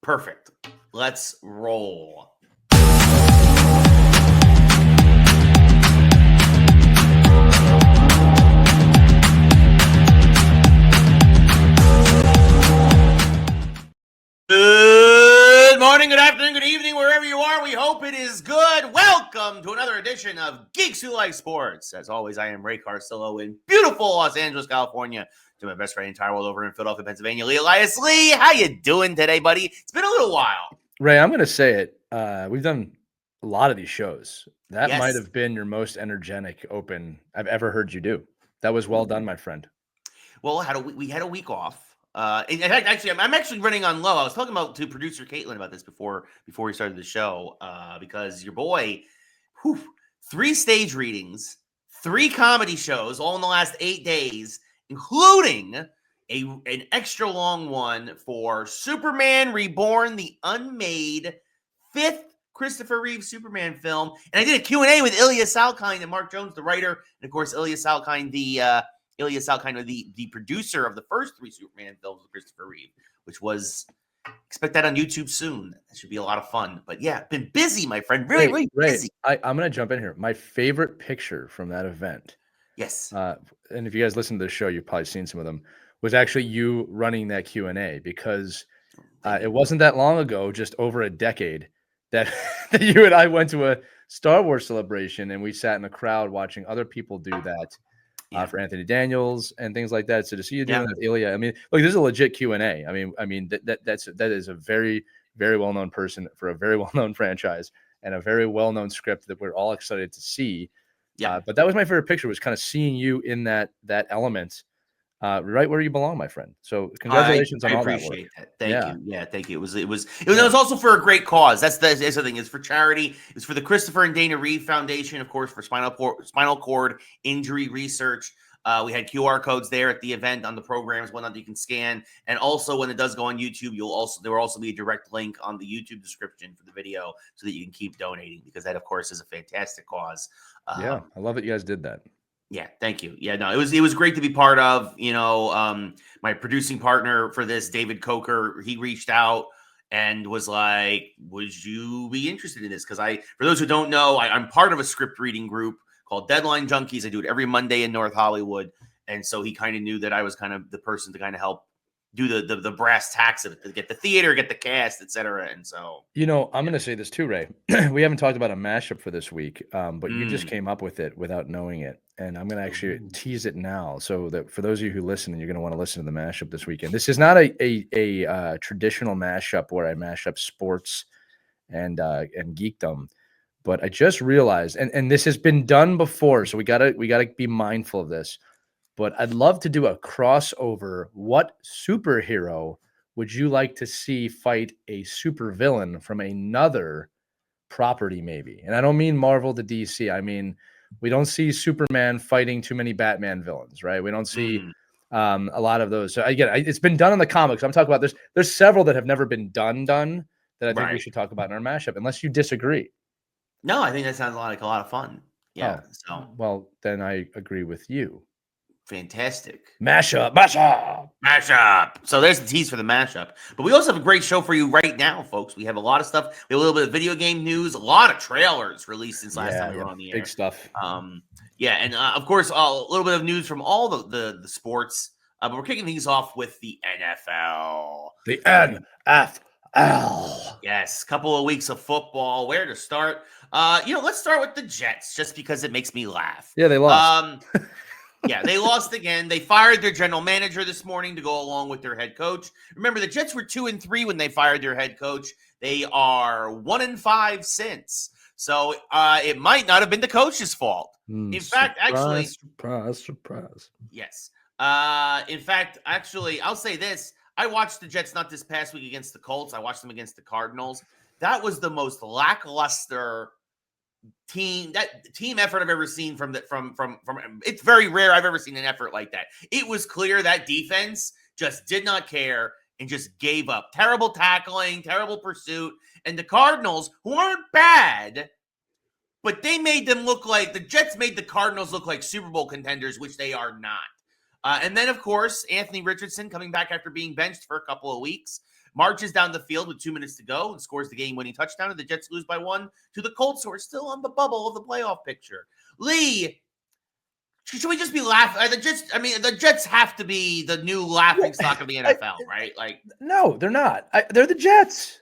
Perfect. Let's roll. Good morning, good afternoon, good evening, wherever you are. We hope it is good. Welcome to another edition of Geeks Who Like Sports. As always, I am Ray Carsillo in beautiful Los Angeles, California. To my best friend in the entire world over in Philadelphia, Pennsylvania, Elias. Lee, how you doing today, buddy? It's been a little while. Ray, I'm going to say it. We've done a lot of these shows. That might Yes. have been your most energetic open I've ever heard you do. That was well done, my friend. Well, we had a week off. In fact, actually, I'm actually running on low. I was talking to producer Caitlin about this before we started the show because your boy, 3 stage readings, 3 comedy shows, all in the last 8 days, including an extra long one for Superman Reborn, the unmade 5th Christopher Reeve Superman film. And I did a Q&A with Elias Salkind and Mark Jones, the writer, and of course, Elias Salkind, the producer of the first 3 Superman films with Christopher Reeve, which was, expect that on YouTube soon. That should be a lot of fun. But yeah, been busy, my friend. Really busy. I'm going to jump in here. My favorite picture from that event. Yes. And if you guys listen to the show, you've probably seen some of them, was actually you running that Q&A because it wasn't that long ago, just over a decade, that you and I went to a Star Wars celebration and we sat in the crowd watching other people do that. For Anthony Daniels and things like that. So to see you doing that with Ilya, I mean, look, this is a legit Q&A. I mean that is a very, very well-known person for a very well-known franchise and a very well-known script that we're all excited to see. But that was my favorite picture, was kind of seeing you in that element, right where you belong, my friend. So congratulations on all that work. I appreciate that. Thank you. Yeah, thank you. It was also for a great cause. That's the thing. It's for charity. It's for the Christopher and Dana Reeve Foundation, of course, for spinal cord injury research. We had QR codes there at the event on the programs, whatnot that you can scan. And also, when it does go on YouTube, there will also be a direct link on the YouTube description for the video so that you can keep donating, because that, of course, is a fantastic cause. I love that you guys did that. Yeah, thank you. Yeah, no, it was great to be part of. My producing partner for this, David Coker, he reached out and was like, "Would you be interested in this?" Because for those who don't know, I'm part of a script reading group called Deadline Junkies. I do it every Monday in North Hollywood, and so he kind of knew that I was kind of the person to kind of help do the brass tacks of it, to get the theater, get the cast, etc. And so, I'm going to say this too, Ray. We haven't talked about a mashup for this week, but you just came up with it without knowing it, and I'm going to actually tease it now, so that for those of you who listen, you're going to want to listen to the mashup this weekend. This is not a traditional mashup where I mash up sports and geekdom, but I just realized, and this has been done before, so we gotta be mindful of this. But I'd love to do a crossover. What superhero would you like to see fight a supervillain from another property, maybe? And I don't mean Marvel to DC. I mean, we don't see Superman fighting too many Batman villains, right? We don't see a lot of those. So again, it's been done in the comics. I'm talking about there's several that have never been done that I think we should talk about in our mashup, unless you disagree. No, I think that sounds like a lot of fun. Yeah. Well, then I agree with you. Fantastic. Mashup. So there's the tease for the mashup. But we also have a great show for you right now, folks. We have a lot of stuff. We have a little bit of video game news, a lot of trailers released since last time we were on the air. Big stuff. And of course, a little bit of news from all the sports. But we're kicking things off with the NFL. The NFL. Yes, couple of weeks of football. Where to start? Let's start with the Jets, just because it makes me laugh. Yeah, they lost. Yeah, they lost again. They fired their general manager this morning to go along with their head coach. Remember, the Jets were 2-3 when they fired their head coach. They are 1-5 since. So it might not have been the coach's fault. In fact, actually, surprise. Yes. In fact, actually, I'll say this. I watched the Jets not this past week against the Colts. I watched them against the Cardinals. That was the most lackluster team effort I've ever seen from it's very rare I've ever seen an effort like that. It was clear that defense just did not care and just gave up. Terrible tackling, terrible pursuit. And the Cardinals, who aren't bad, but the Jets made the Cardinals look like Super Bowl contenders, which they are not. And then, of course, Anthony Richardson coming back after being benched for a couple of weeks. marches down the field with 2 minutes to go and scores the game-winning touchdown, and the Jets lose by 1 to the Colts, who are still on the bubble of the playoff picture. Lee, should we just be laughing? The Jets have to be the new laughing stock of the NFL, right? Like, no, they're not. They're the Jets.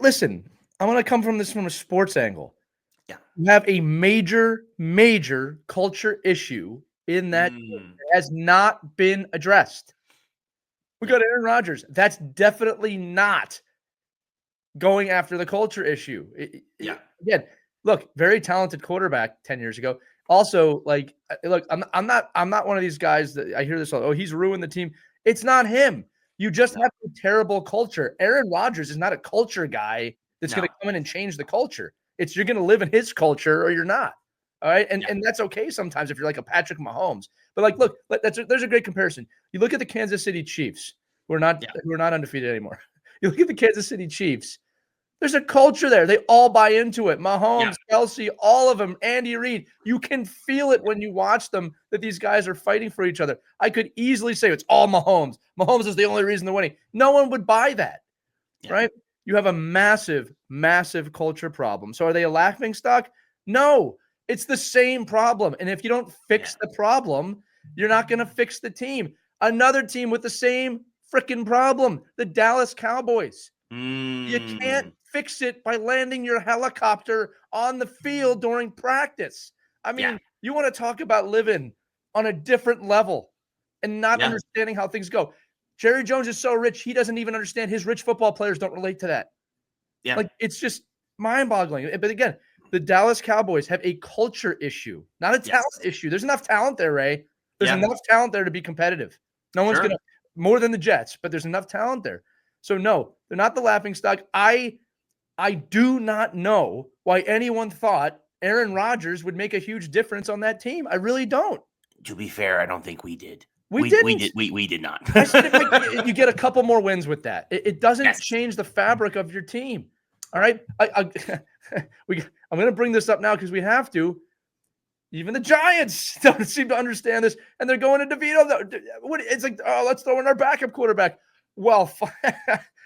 Listen, I want to come from this from a sports angle. Yeah, you have a major culture issue in that team that has not been addressed. We got Aaron Rodgers. That's definitely not going after the culture issue. Again, look, very talented quarterback 10 years ago. Also, look, I'm not one of these guys that I hear this all. Oh, he's ruined the team. It's not him. You just have a terrible culture. Aaron Rodgers is not a culture guy that's going to come in and change the culture. It's you're going to live in his culture or you're not. All right, and that's okay sometimes if you're like a Patrick Mahomes. But look, there's a great comparison. You look at the Kansas City Chiefs, who are not undefeated anymore. You look at the Kansas City Chiefs. There's a culture there. They all buy into it. Mahomes, Kelsey, all of them, Andy Reid. You can feel it when you watch them that these guys are fighting for each other. I could easily say it's all Mahomes. Mahomes is the only reason they're winning. No one would buy that, right? You have a massive culture problem. So are they a laughing stock? No, it's the same problem. And if you don't fix the problem, you're not going to fix the team. Another team with the same freaking problem, the Dallas Cowboys. You can't fix it by landing your helicopter on the field during practice. I mean, you want to talk about living on a different level and not understanding how things go. Jerry Jones is so rich, he doesn't even understand his rich football players don't relate to that. Yeah. It's just mind-boggling. But again, the Dallas Cowboys have a culture issue, not a talent issue. There's enough talent there, Ray. There's enough talent there to be competitive. No one's going to more than the Jets, but there's enough talent there. So no, they're not the laughing stock. I do not know why anyone thought Aaron Rodgers would make a huge difference on that team. I really don't. To be fair, I don't think we did. We didn't. We did not. I said you get a couple more wins with that. It doesn't change the fabric of your team. All right. I'm going to bring this up now because we have to. Even the Giants don't seem to understand this, and they're going to DeVito. It's like, oh, let's throw in our backup quarterback. Well,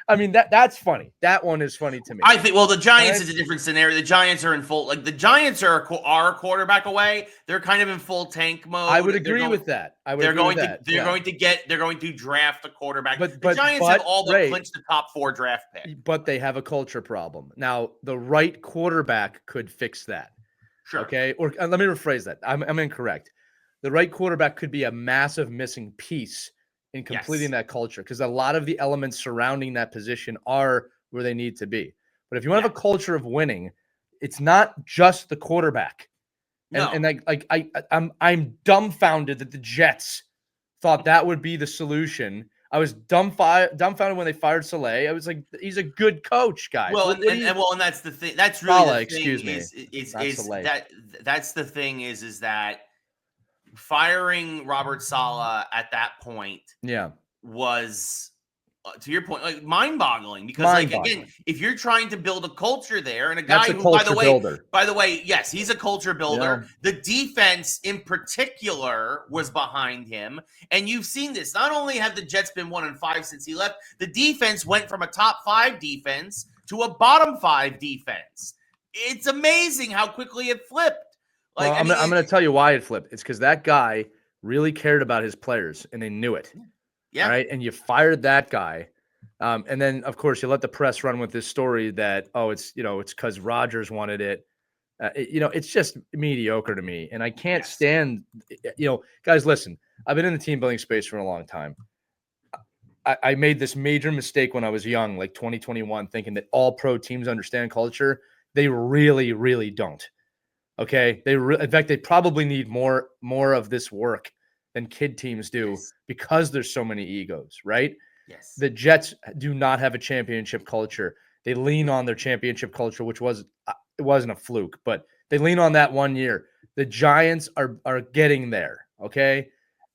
I mean, that's funny. That one is funny to me. I think, the Giants is a different scenario. The Giants are in full, the Giants are a quarterback away. They're kind of in full tank mode. I would agree with that. They're going to draft a quarterback. But the Giants have all but clinched the top 4 draft pick. But they have a culture problem. Now, the right quarterback could fix that. Sure. Okay. Or let me rephrase that. I'm incorrect. The right quarterback could be a massive missing piece in completing that culture, because a lot of the elements surrounding that position are where they need to be. But if you want to have a culture of winning, it's not just the quarterback. I'm dumbfounded that the Jets thought that would be the solution. I was dumbfounded when they fired Saleh. I was like, he's a good coach, guys. Well, and that's the thing. That's really the thing. Excuse me. That's the thing is that firing Robert Saleh at that point was to your point, like mind-boggling, because again, if you're trying to build a culture there, and a guy who, by the way, yes, he's a culture builder. Yeah. The defense in particular was behind him, and you've seen this. Not only have the Jets been 1-5 since he left, the defense went from a top 5 defense to a bottom 5 defense. It's amazing how quickly it flipped. Like, I'm going to tell you why it flipped. It's because that guy really cared about his players, and they knew it. Yeah. All right. And you fired that guy. And then, of course, you let the press run with this story that, it's because Rodgers wanted it. It's just mediocre to me. And I can't stand, guys, listen, I've been in the team building space for a long time. I made this major mistake when I was young, like 2021, thinking that all pro teams understand culture. They really, really don't. Okay. In fact, they probably need more of this work than kid teams do because there's so many egos, right? Yes. The Jets do not have a championship culture. They lean on their championship culture, which it wasn't a fluke, but they lean on that one year. The Giants are getting there. Okay.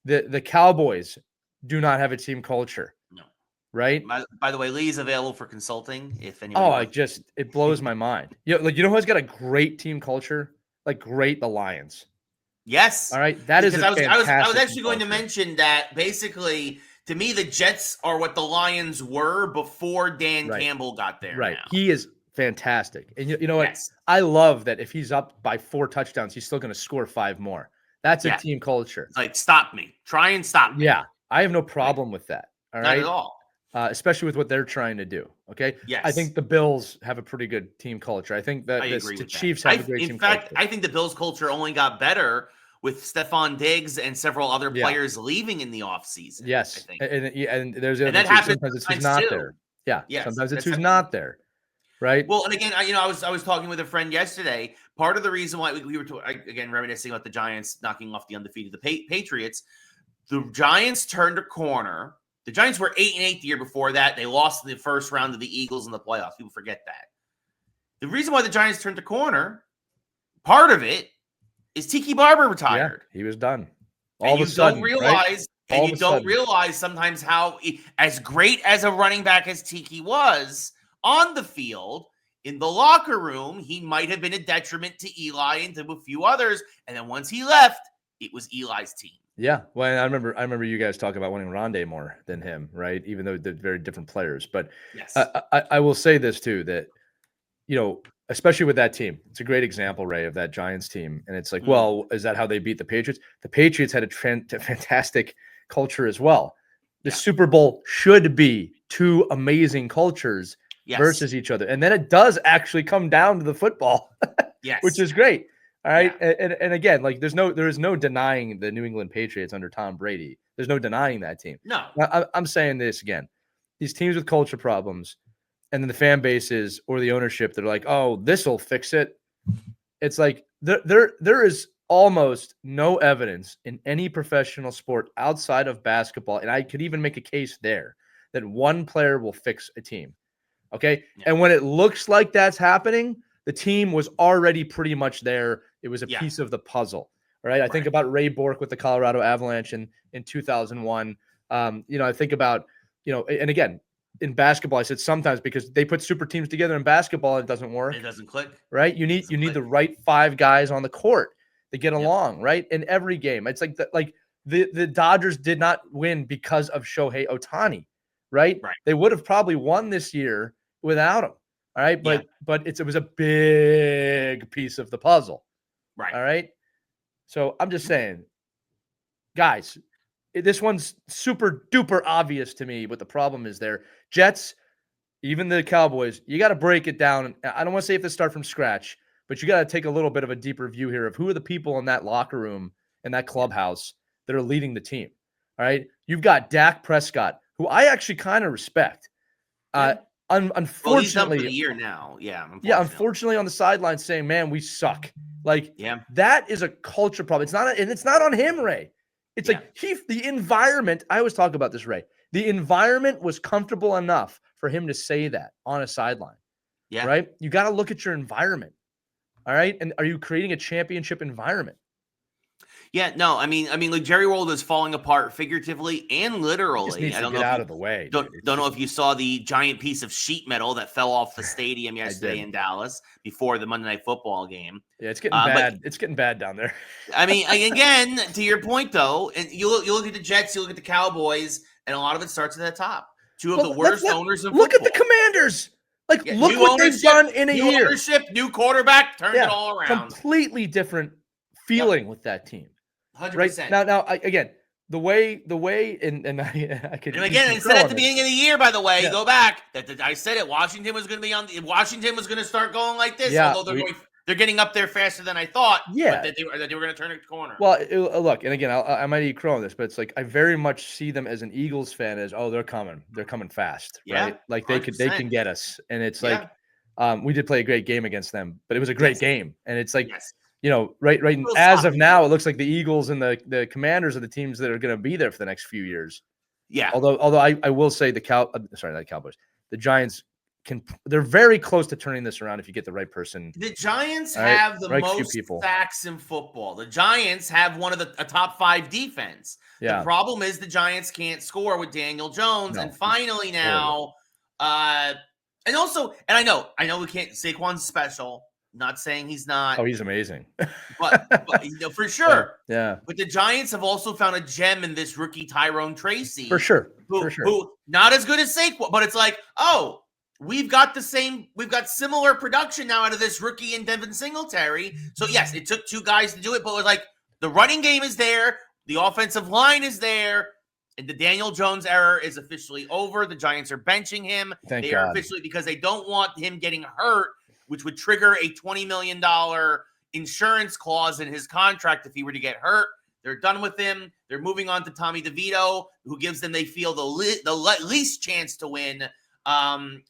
The Cowboys do not have a team culture. No. Right. By the way, Lee's available for consulting. If anyone. It blows my mind. You know who's got a great team culture? The Lions. Yes. All right. That is I was actually going to mention that basically To me, the Jets are what the Lions were before Dan Right. Campbell got there. Right. Now. He is fantastic. And you know what? Yes. I love that if he's up by 4 touchdowns, he's still going to score 5 more. That's a team culture. It's like, stop me. Try and stop me. Yeah. I have no problem with that. All right. Not at all. Especially with what they're trying to do. Okay. Yes. I think the Bills have a pretty good team culture. I think that the Chiefs have a great team culture. In fact, I think the Bills culture only got better with Stephon Diggs and several other players leaving in the offseason. Yes. I think. And there's and that happens sometimes it's who's not too. there. Yeah. Yes, sometimes it's who's not there. Right. Well, and again, I was talking with a friend yesterday. Part of the reason why we were again reminiscing about the Giants knocking off the undefeated Patriots. The Giants turned a corner. The Giants were 8-8 the year before that. They lost in the first round to the Eagles in the playoffs. People forget that. The reason why the Giants turned a corner, part of it, is Tiki Barber retired. Yeah, he was done. All of a sudden, you don't realize sometimes how, as great as a running back as Tiki was on the field, in the locker room, he might have been a detriment to Eli and to a few others. And then once he left, it was Eli's team. Yeah, well, I remember you guys talking about wanting Rondé more than him, right? Even though they're very different players. But yes. I will say this too, that especially with that team, it's a great example, Ray, of that Giants team. And it's like, well, is that how they beat the Patriots? The Patriots had a fantastic culture as well. The Super Bowl should be 2 amazing cultures versus each other. And then it does actually come down to the football, which is great. All right. Yeah. And again, like there is no denying the New England Patriots under Tom Brady. There's no denying that team. No. I'm saying this again. These teams with culture problems, and then the fan bases or the ownership, they're like, oh, this will fix it. It's like there is almost no evidence in any professional sport outside of basketball, and I could even make a case there that one player will fix a team. Okay. Yeah. And when it looks like that's happening, the team was already pretty much there. It was a piece of the puzzle. Right. I think about Ray Bork with the Colorado Avalanche in 2001. I think about, and again, in basketball, I said sometimes because they put super teams together in basketball, it doesn't work. It doesn't click. Right. You need the right 5 guys on the court to get along. Right. In every game. It's like the Dodgers did not win because of Shohei Ohtani. Right. They would have probably won this year without him. All right. But it was a big piece of the puzzle. Right. All right. So I'm just saying, guys, this one's super duper obvious to me, but the problem is there. Jets, even the Cowboys, you got to break it down. I don't want to say if to start from scratch, but you got to take a little bit of a deeper view here of who are the people in that locker room and that clubhouse that are leading the team. All right. You've got Dak Prescott, who I actually kind of respect. Unfortunately, he's done for the year now. Unfortunately on the sidelines saying, man, we suck. That is a culture problem. It's not on him, Ray. It's like the environment. I always talk about this, Ray. The environment was comfortable enough for him to say that on a sideline. Yeah. Right. You got to look at your environment. All right. And are you creating a championship environment? Yeah, no, I mean, like Jerry World is falling apart figuratively and literally. Just needs to get out of the way. Don't know if you saw the giant piece of sheet metal that fell off the stadium yesterday in Dallas before the Monday Night Football game. Yeah, it's getting bad. It's getting bad down there. I mean, again, to your point though, and you look at the Jets, you look at the Cowboys, and a lot of it starts at the top. Two of the worst owners in football. Look at the Commanders. Look what they've done in a year. New ownership, new quarterback, turned it all around. Completely different feeling with that team. 100%. Right now, again, the way, and I could. And again, I said at the beginning of the year, by the way, go back that I said it. Washington was going to start going like this. Yeah, although they're getting up there faster than I thought. Yeah, but that they were going to turn a corner. Well, look, and again, I might eat crow on this, but it's like I very much see them as an Eagles fan as they're coming fast, right? Like they can get us, and it's like we did play a great game against them, but it was a great game, and it's like. Right. As of now, it looks like the Eagles and the Commanders are the teams that are going to be there for the next few years. Yeah. Although I will say not the Cowboys, the Giants they're very close to turning this around if you get the right person. The Giants have the most sacks in football. The Giants have one of a top 5 defense. Yeah. The problem is the Giants can't score with Daniel Jones. And finally now, and I know we can't. Saquon's special. Not saying he's not. Oh, he's amazing. but for sure. Yeah. But the Giants have also found a gem in this rookie Tyrone Tracy. For sure. Who not as good as Saquon, but it's like, oh, we've got similar production now out of this rookie and Devin Singletary. So yes, it took two guys to do it, but it was like the running game is there, the offensive line is there, and the Daniel Jones era is officially over. The Giants are benching him. Thank they God. are officially, because they don't want him getting hurt, which would trigger a $20 million insurance clause in his contract if he were to get hurt. They're done with him. They're moving on to Tommy DeVito, who gives them, they feel, the least chance to win,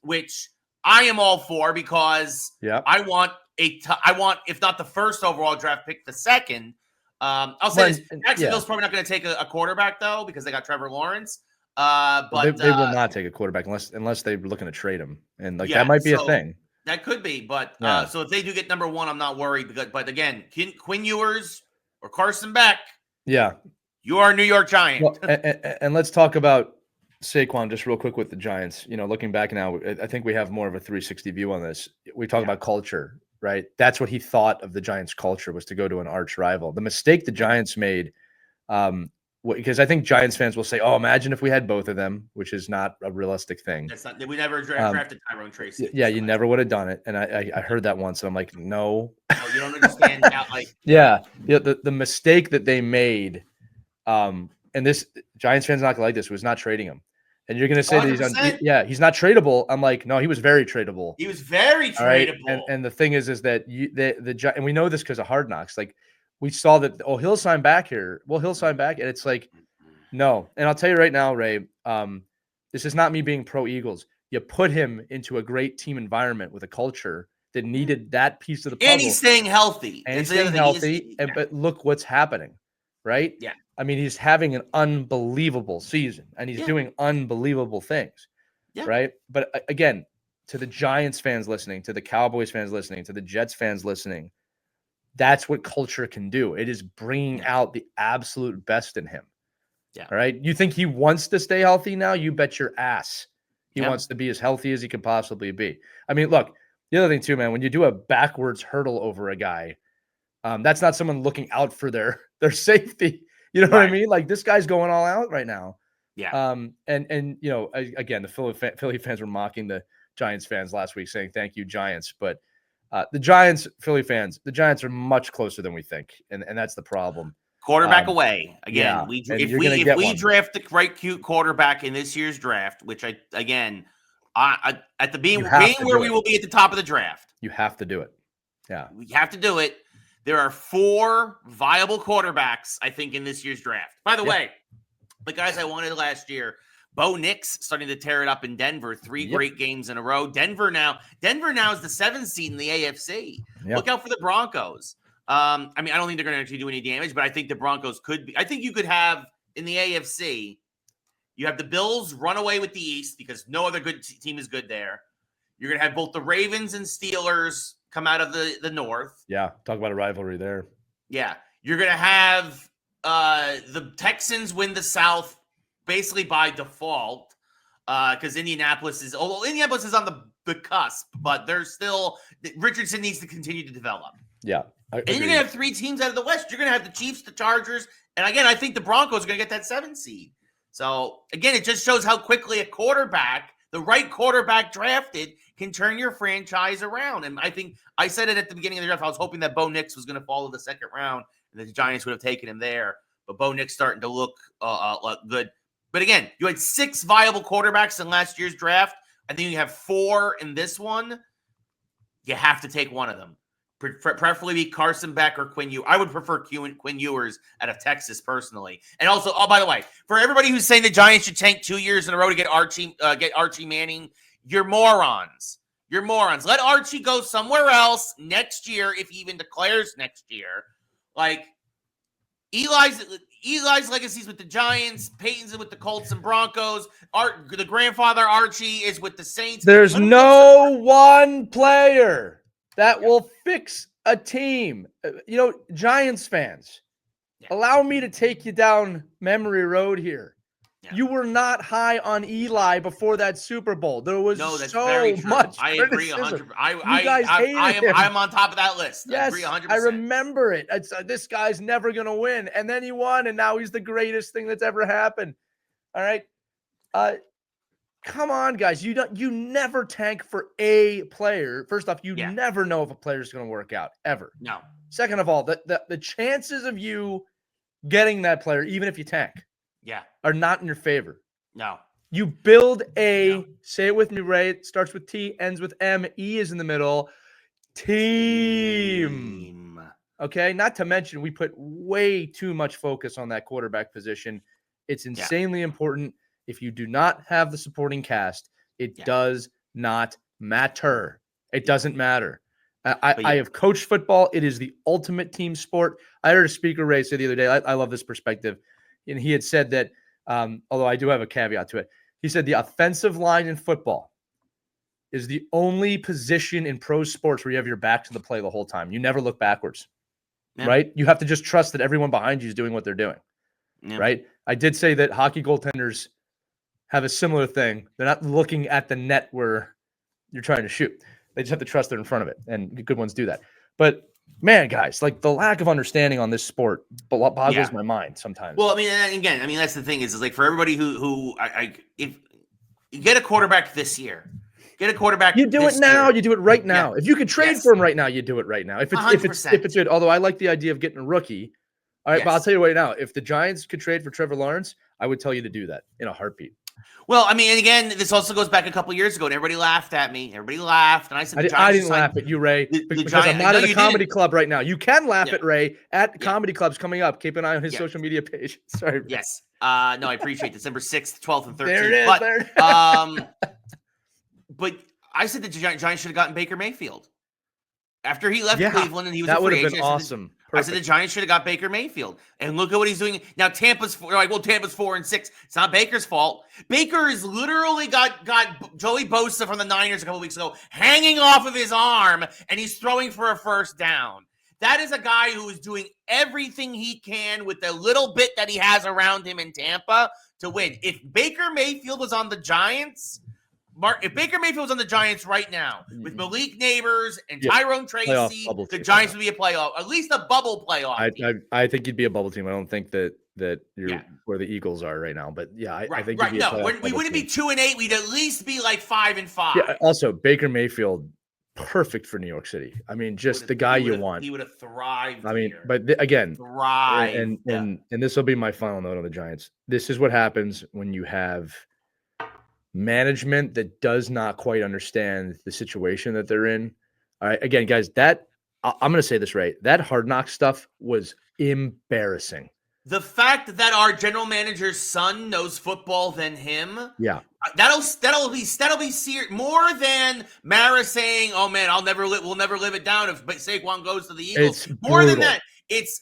which I am all for, because I want, if not the first overall draft pick, the second. I'll say this. Jacksonville's probably not going to take a quarterback, though, because they got Trevor Lawrence. But they will not take a quarterback unless they're looking to trade him. And that might be a thing. That could be. But so if they do get number one, I'm not worried. But again, Quinn Ewers or Carson Beck. Yeah. You are a New York Giant. Well, and let's talk about Saquon just real quick with the Giants. Looking back now, I think we have more of a 360 view on this. We talk about culture, right? That's what he thought of the Giants' culture, was to go to an arch rival. The mistake the Giants made, because I think Giants fans will say, "Oh, imagine if we had both of them," which is not a realistic thing. That's not. We never drafted Tyrone Tracy. Yeah, you never would have done it, and I heard that once, and I'm like, no. No, you don't understand how. The mistake that they made, and this Giants fans not gonna like this, was not trading him. And you're gonna say 100%. That he's not tradable. I'm like, no, he was very tradable. He was very tradable. Right? And the thing is that and we know this because of Hard Knocks. Like, we saw that, he'll sign back here. Well, he'll sign back. And it's like, no. And I'll tell you right now, Ray, this is not me being pro Eagles. You put him into a great team environment with a culture that needed that piece of the puzzle. And he's staying healthy. But look what's happening, right? Yeah. I mean, he's having an unbelievable season, and he's doing unbelievable things, right? But again, to the Giants fans listening, to the Cowboys fans listening, to the Jets fans listening, that's what culture can do. It is bringing out the absolute best in him. Yeah. All right. You think he wants to stay healthy now? You bet your ass he wants to be as healthy as he could possibly be. I mean, look, the other thing too, man, when you do a backwards hurdle over a guy, that's not someone looking out for their safety. You know what I mean? Like, this guy's going all out right now. Yeah. And again, the Philly fans were mocking the Giants fans last week, saying, "Thank you, Giants." But the Philly fans, the Giants are much closer than we think. And that's the problem. Quarterback away. Again, if we draft the right cute quarterback in this year's draft, which at the being where we will be at the top of the draft. You have to do it. Yeah. We have to do it. There are 4 viable quarterbacks, I think, in this year's draft. By the way, the guys I wanted last year, Bo Nix starting to tear it up in Denver. 3 great games in a row. Denver now is the 7th seed in the AFC. Yep. Look out for the Broncos. I mean, I don't think they're going to actually do any damage, but I think the Broncos could be. I think you could have in the AFC, you have the Bills run away with the East because no other good team is good there. You're going to have both the Ravens and Steelers come out of the North. Yeah, talk about a rivalry there. Yeah. You're going to have the Texans win the South basically by default because Indianapolis is on the cusp, but they're still – Richardson needs to continue to develop. Yeah. And you're going to have 3 teams out of the West. You're going to have the Chiefs, the Chargers, and again, I think the Broncos are going to get that 7th seed. So, again, it just shows how quickly a quarterback, the right quarterback drafted, can turn your franchise around. And I think I said it at the beginning of the draft. I was hoping that Bo Nix was going to fall to the 2nd round and the Giants would have taken him there. But Bo Nix starting to look good. But again, you had 6 viable quarterbacks in last year's draft. I think you have 4 in this one. You have to take one of them. Preferably be Carson Beck or Quinn Ewers. I would prefer Quinn Ewers out of Texas personally. And also, by the way, for everybody who's saying the Giants should tank 2 years in a row to get Archie Manning, you're morons. You're morons. Let Archie go somewhere else next year if he even declares next year. Like, Eli's legacy's with the Giants. Peyton's with the Colts and Broncos. The grandfather Archie is with the Saints. There's no one player that will fix a team. Giants fans, allow me to take you down memory road here. You were not high on Eli before that Super Bowl. There was that's so very true. much I agree 100%. I'm on top of that list. Yes, I agree 100%. I remember it. It's, this guy's never going to win. And then he won, and now he's the greatest thing that's ever happened. All right. Come on, guys. You never tank for a player. First off, you never know if a player is going to work out, ever. No. Second of all, the chances of you getting that player, even if you tank, are not in your favor. No. You build say it with me, Ray. It starts with T, ends with M. E is in the middle. Team. Okay. Not to mention, we put way too much focus on that quarterback position. It's insanely important. If you do not have the supporting cast, it does not matter. It doesn't matter. I have coached football. It is the ultimate team sport. I heard a speaker, Ray, say the other day, I love this perspective. And he had said that, although I do have a caveat to it, he said the offensive line in football is the only position in pro sports where you have your back to the play the whole time. You never look backwards, right? You have to just trust that everyone behind you is doing what they're doing, right? I did say that hockey goaltenders have a similar thing. They're not looking at the net where you're trying to shoot. They just have to trust they're in front of it, and good ones do that. But man, guys, like the lack of understanding on this sport boggles my mind sometimes. Well, I mean, again, that's the thing is like for everybody who if you get a quarterback this year, you do it now. You do it right now. If you could trade for him right now, you do it right now. If it's good. Although I like the idea of getting a rookie. All right, but I'll tell you right now, if the Giants could trade for Trevor Lawrence, I would tell you to do that in a heartbeat. Well, I mean, and again, this also goes back a couple years ago, and everybody laughed at me. Everybody laughed, and I said, I didn't laugh at you, Ray, because I'm not at a comedy club right now. You can laugh at Ray at comedy clubs coming up. Keep an eye on his social media page. Sorry. Ray. Yes. No, I appreciate December 6th, 12th, and 13th. There it is. But I said the Giants should have gotten Baker Mayfield after he left Cleveland, and he was that a free would have agent. been awesome. I said the Giants should have got Baker Mayfield. And look at what he's doing. Now, Tampa's 4-6. It's not Baker's fault. Baker has literally got Joey Bosa from the Niners a couple weeks ago hanging off of his arm, and he's throwing for a first down. That is a guy who is doing everything he can with the little bit that he has around him in Tampa to win. If Baker Mayfield was on the Giants... if Baker Mayfield was on the Giants right now with Malik Neighbors and Tyrone Tracy, the Giants would be a playoff, at least a bubble playoff team. I think you'd be a bubble team. I don't think that you're where the Eagles are right now. But I think you'd be we wouldn't be 2-8. We'd at least be like 5-5. Yeah, also, Baker Mayfield, perfect for New York City. I mean, just the guy you want. He would have thrived. I mean, but again, and this will be my final note on the Giants. This is what happens when you have management that does not quite understand the situation that they're in. All right. Again, guys, I'm going to say this right. That Hard Knock stuff was embarrassing. The fact that our general manager's son knows football than him. Yeah. That'll be serious, more than Mara saying, "Oh man, we'll never live it down if Saquon goes to the Eagles." More than that. It's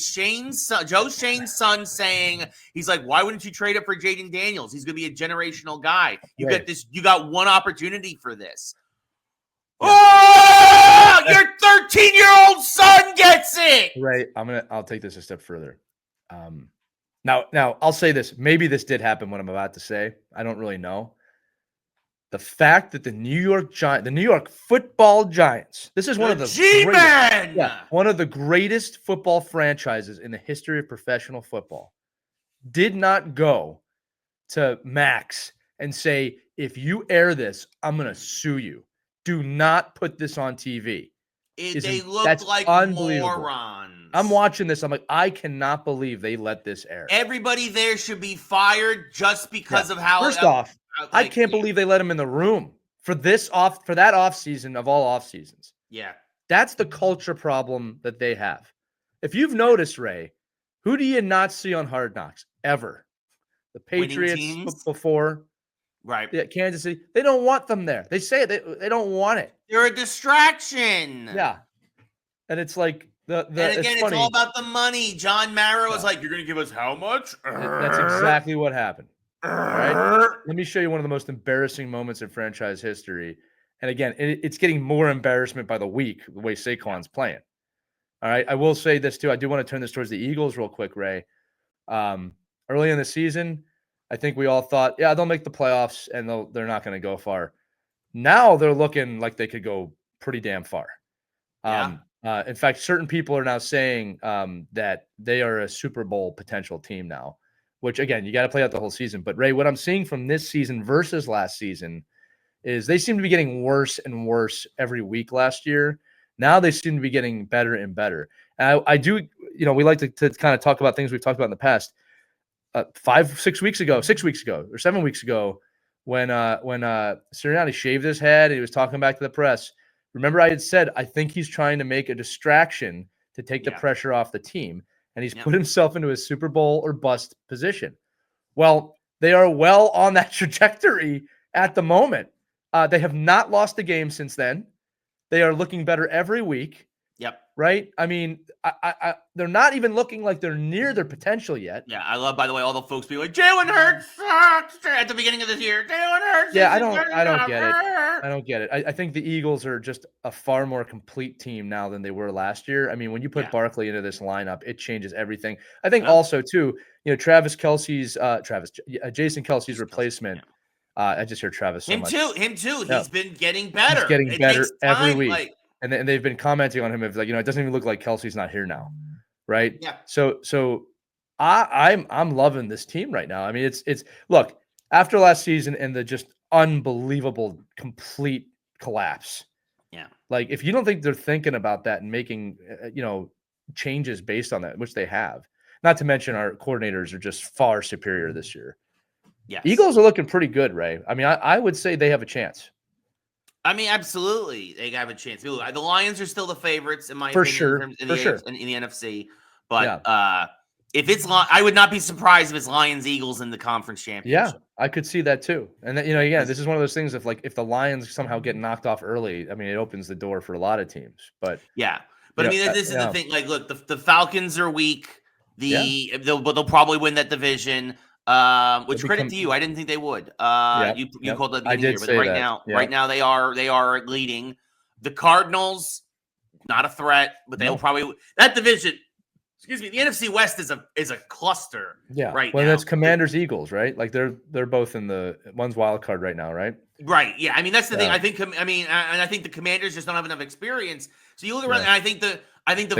Shane's son, Joe Shane's son saying, he's like, why wouldn't you trade up for Jaden Daniels? He's going to be a generational guy. You got one opportunity for this. Yeah. Oh, your 13-year-old son gets it. Right. I'll take this a step further. Now I'll say this. Maybe this did happen, what I'm about to say. I don't really know. The fact that the New York Football Giants, this is one of the greatest football franchises in the history of professional football, did not go to Max and say, if you air this, I'm going to sue you. Do not put this on TV. They look like morons. I'm watching this. I'm like, I cannot believe they let this air. Everybody there should be fired just because of how. First off, I can't believe they let him in the room for that off season of all off seasons. Yeah. That's the culture problem that they have. If you've noticed, Ray, who do you not see on Hard Knocks ever? The Patriots before. Right. Yeah, Kansas City. They don't want them there. They say they don't want it. They're a distraction. Yeah. And it's like and again, it's all about the money. John Mara was like, you're going to give us how much? That's exactly what happened. All right. Let me show you one of the most embarrassing moments in franchise history. And again, it's getting more embarrassment by the week, the way Saquon's playing. All right. I will say this too. I do want to turn this towards the Eagles real quick, Ray. Early in the season, I think we all thought, yeah, they'll make the playoffs and they're not going to go far. Now they're looking like they could go pretty damn far. In fact, certain people are now saying that they are a Super Bowl potential team now, which again, you got to play out the whole season. But Ray, what I'm seeing from this season versus last season is they seem to be getting worse and worse every week last year. Now they seem to be getting better and better. And I do, we like to kind of talk about things we've talked about in the past. 6 weeks ago, or 7 weeks ago, when Sirianni shaved his head and he was talking back to the press. Remember, I had said I think he's trying to make a distraction to take the pressure off the team, and he's put himself into a Super Bowl or bust position. Well, they are well on that trajectory at the moment. They have not lost a game since then. They are looking better every week. Yep. Right? I mean, they're not even looking like they're near their potential yet. Yeah, I love, by the way, all the folks being like, Jalen Hurts sucks at the beginning of this year. Jalen Hurts. Yeah, I don't get it. I don't get it. I think the Eagles are just a far more complete team now than they were last year. I mean, when you put Barkley into this lineup, it changes everything. I think also too, Jason Kelce's replacement. I just hear Travis so much. Him too. He's been getting better. He's getting better every week. And they've been commenting on him of like, it doesn't even look like Kelce's not here now, right? Yeah. So I'm loving this team right now. I mean, it's look, after last season and the just unbelievable complete collapse. Yeah. Like if you don't think they're thinking about that and making changes based on that, which they have, not to mention our coordinators are just far superior this year. Yes. Eagles are looking pretty good, Ray. I mean, I would say they have a chance. I mean, absolutely, they have a chance. The Lions are still the favorites, in my opinion, in the NFC. But if it's I would not be surprised if it's Lions-Eagles in the conference championship. Yeah, I could see that too. And then, again, this is one of those things. If the Lions somehow get knocked off early, I mean, it opens the door for a lot of teams. But I mean, this is the thing. Like, look, the Falcons are weak. They'll probably win that division. Which credit to you. I didn't think they would. You called that the beginning of the year, but right now they are leading. The Cardinals, not a threat, but they'll probably that division. Excuse me, the NFC West is a cluster. Yeah, right. Well, that's Commanders Eagles, right? Like they're both in the one's wild card right now, right? Right. Yeah. I mean, that's the thing. I think. I think the Commanders just don't have enough experience. So you look around, and I think the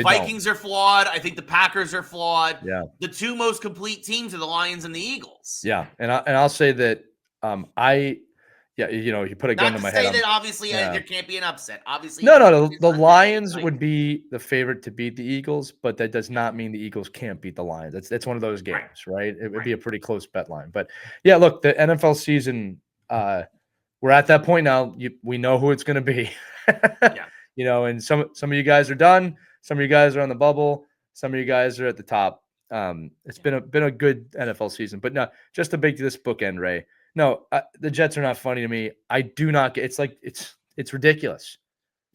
Vikings are flawed. I think the Packers are flawed. Yeah. The two most complete teams are the Lions and the Eagles. Yeah, and I'll say that you put a gun to my head. Not to say that obviously there can't be an upset. Obviously, no. The Lions would be the favorite to beat the Eagles, but that does not mean the Eagles can't beat the Lions. It's one of those games, right? It would be a pretty close bet line. But yeah, look, the NFL season. We're at that point now. We know who it's going to be. And some of you guys are done. Some of you guys are on the bubble. Some of you guys are at the top. It's been a good NFL season, but no, just to make this bookend, Ray. No, the Jets are not funny to me. I do not get. It's like it's ridiculous,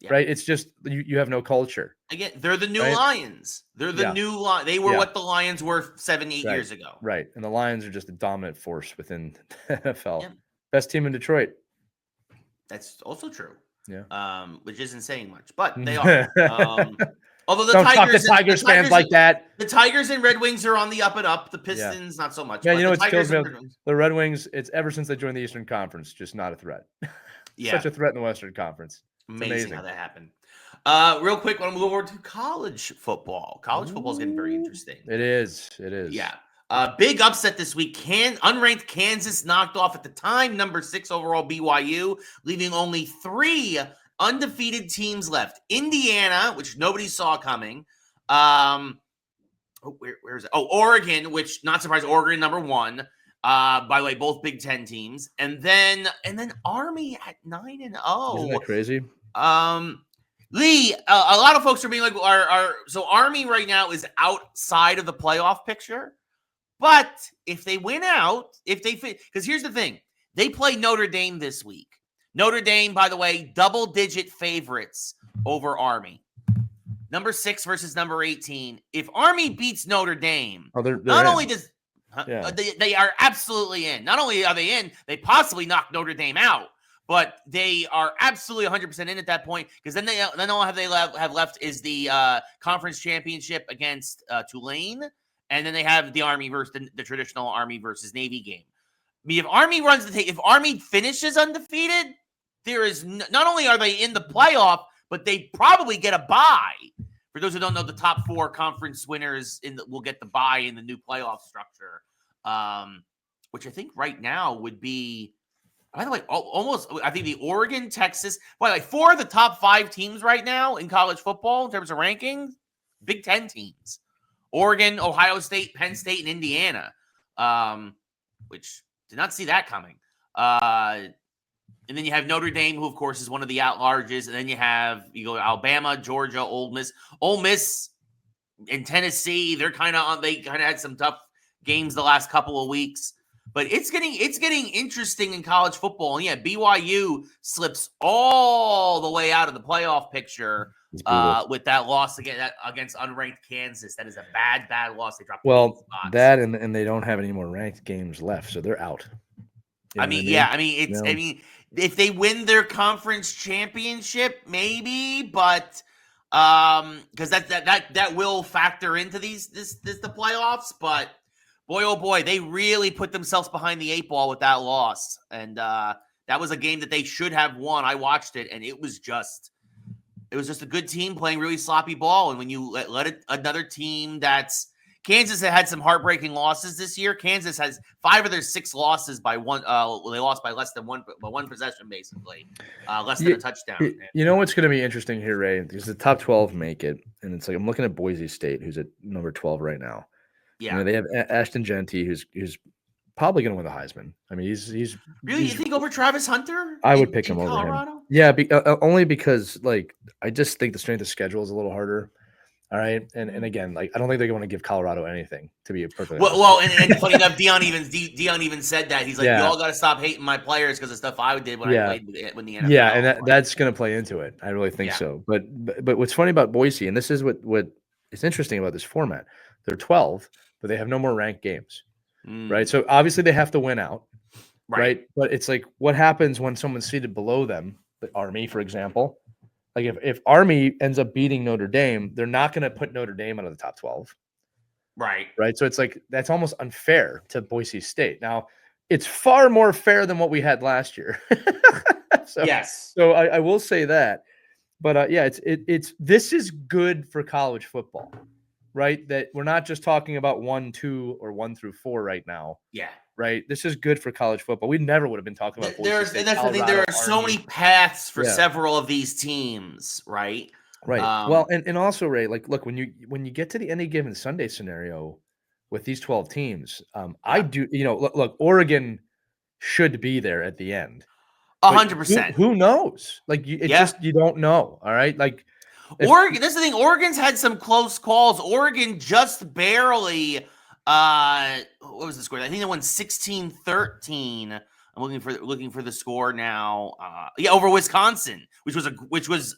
right? It's just you have no culture. Again, they're the new Lions. They're the new Lions. They were what the Lions were 7-8 years ago. Right, and the Lions are just a dominant force within the NFL. Yeah. Best team in Detroit. That's also true. Yeah. Which isn't saying much, but they are. Although the Don't Tigers, talk to Tigers fans like that. The Tigers and Red Wings are on the up and up. The Pistons, not so much. Yeah, you know what kills me? The Red Wings, it's ever since they joined the Eastern Conference, just not a threat. Such a threat in the Western Conference. Amazing how that happened. Real quick, I want to move over to college football. College football is getting very interesting. It is. Yeah. Big upset this week. Unranked Kansas knocked off at the time number 6 overall BYU, leaving only 3 undefeated teams left. Indiana, which nobody saw coming. Where is it? Oh, Oregon, which not surprised. Oregon number 1. By the way, both Big Ten teams, and then Army at 9-0. Isn't that crazy? Lee, a lot of folks are being like, so Army right now is outside of the playoff picture. But if they win out, because here's the thing, they play Notre Dame this week. Notre Dame, by the way, double-digit favorites over Army. Number 6 versus number 18. If Army beats Notre Dame, they are absolutely in. Not only are they in, they possibly knock Notre Dame out, but they are absolutely 100% in at that point, because then all they have left is the conference championship against Tulane. And then they have the Army versus the traditional Army versus Navy game. mean, if Army finishes undefeated, there is not only are they in the playoff, but they probably get a bye. For those who don't know, the top 4 conference winners will get the bye in the new playoff structure, which I think right now would be, by the way, almost, I think the Oregon, Texas, like 4 of the top 5 teams right now in college football in terms of rankings, Big Ten teams. Oregon, Ohio State, Penn State, and Indiana, which did not see that coming. And then you have Notre Dame, who, of course, is one of the at-larges. And then you go Alabama, Georgia, Ole Miss, and Tennessee. They kind of had some tough games the last couple of weeks. But it's getting interesting in college football. And yeah, BYU slips all the way out of the playoff picture with that loss against unranked Kansas. That is a bad loss. They dropped that, and they don't have any more ranked games left, so they're out. I mean, if they win their conference championship, maybe, but because that will factor into the playoffs. But boy, oh boy, they really put themselves behind the 8 ball with that loss, and that was a game that they should have won. I watched it, and it was just a good team playing really sloppy ball. And when you let another team Kansas had some heartbreaking losses this year. Kansas has 5 of their 6 losses by one. They lost by less than one possession, basically, less than a touchdown. You know what's going to be interesting here, Ray? Because the top 12 make it, and it's like I'm looking at Boise State, who's at number 12 right now. Yeah, they have Ashton Genty, who's probably going to win the Heisman. I mean, he's really. You think over Travis Hunter? I would pick him over Colorado? Him. Yeah, only because I just think the strength of schedule is a little harder. All right, and again, I don't think they're going to give Colorado anything, to be perfectly honest. Well, and funny enough, Dion even said that he's like, you all got to stop hating my players because of stuff I did when I played when the NFL. Yeah, and that's going to play into it. I really think so. But what's funny about Boise, and this is what is interesting about this format, they're 12, but they have no more ranked games, right? So obviously they have to win out, right? But it's like, what happens when someone's seated below them, the Army, for example? Like if Army ends up beating Notre Dame, they're not going to put Notre Dame out of the top 12. Right. So it's like that's almost unfair to Boise State. Now, it's far more fair than what we had last year. Yes. So I will say that. But this is good for college football, right? That we're not just talking about 1, 2, or 1 through 4 right now. Yeah. Right. This is good for college football. We never would have been talking about Boise State, that's the thing. There are so many paths for several of these teams, right? Right. Well, and also, Ray, look, when you get to the any given Sunday scenario with these 12 teams, I do, look, Oregon should be there at the end. 100%. Who knows? You don't know. All right. Oregon, that's the thing. Oregon's had some close calls. Oregon just barely. What was the score? I think they won 16-13. I'm looking for the score now. Over Wisconsin, which was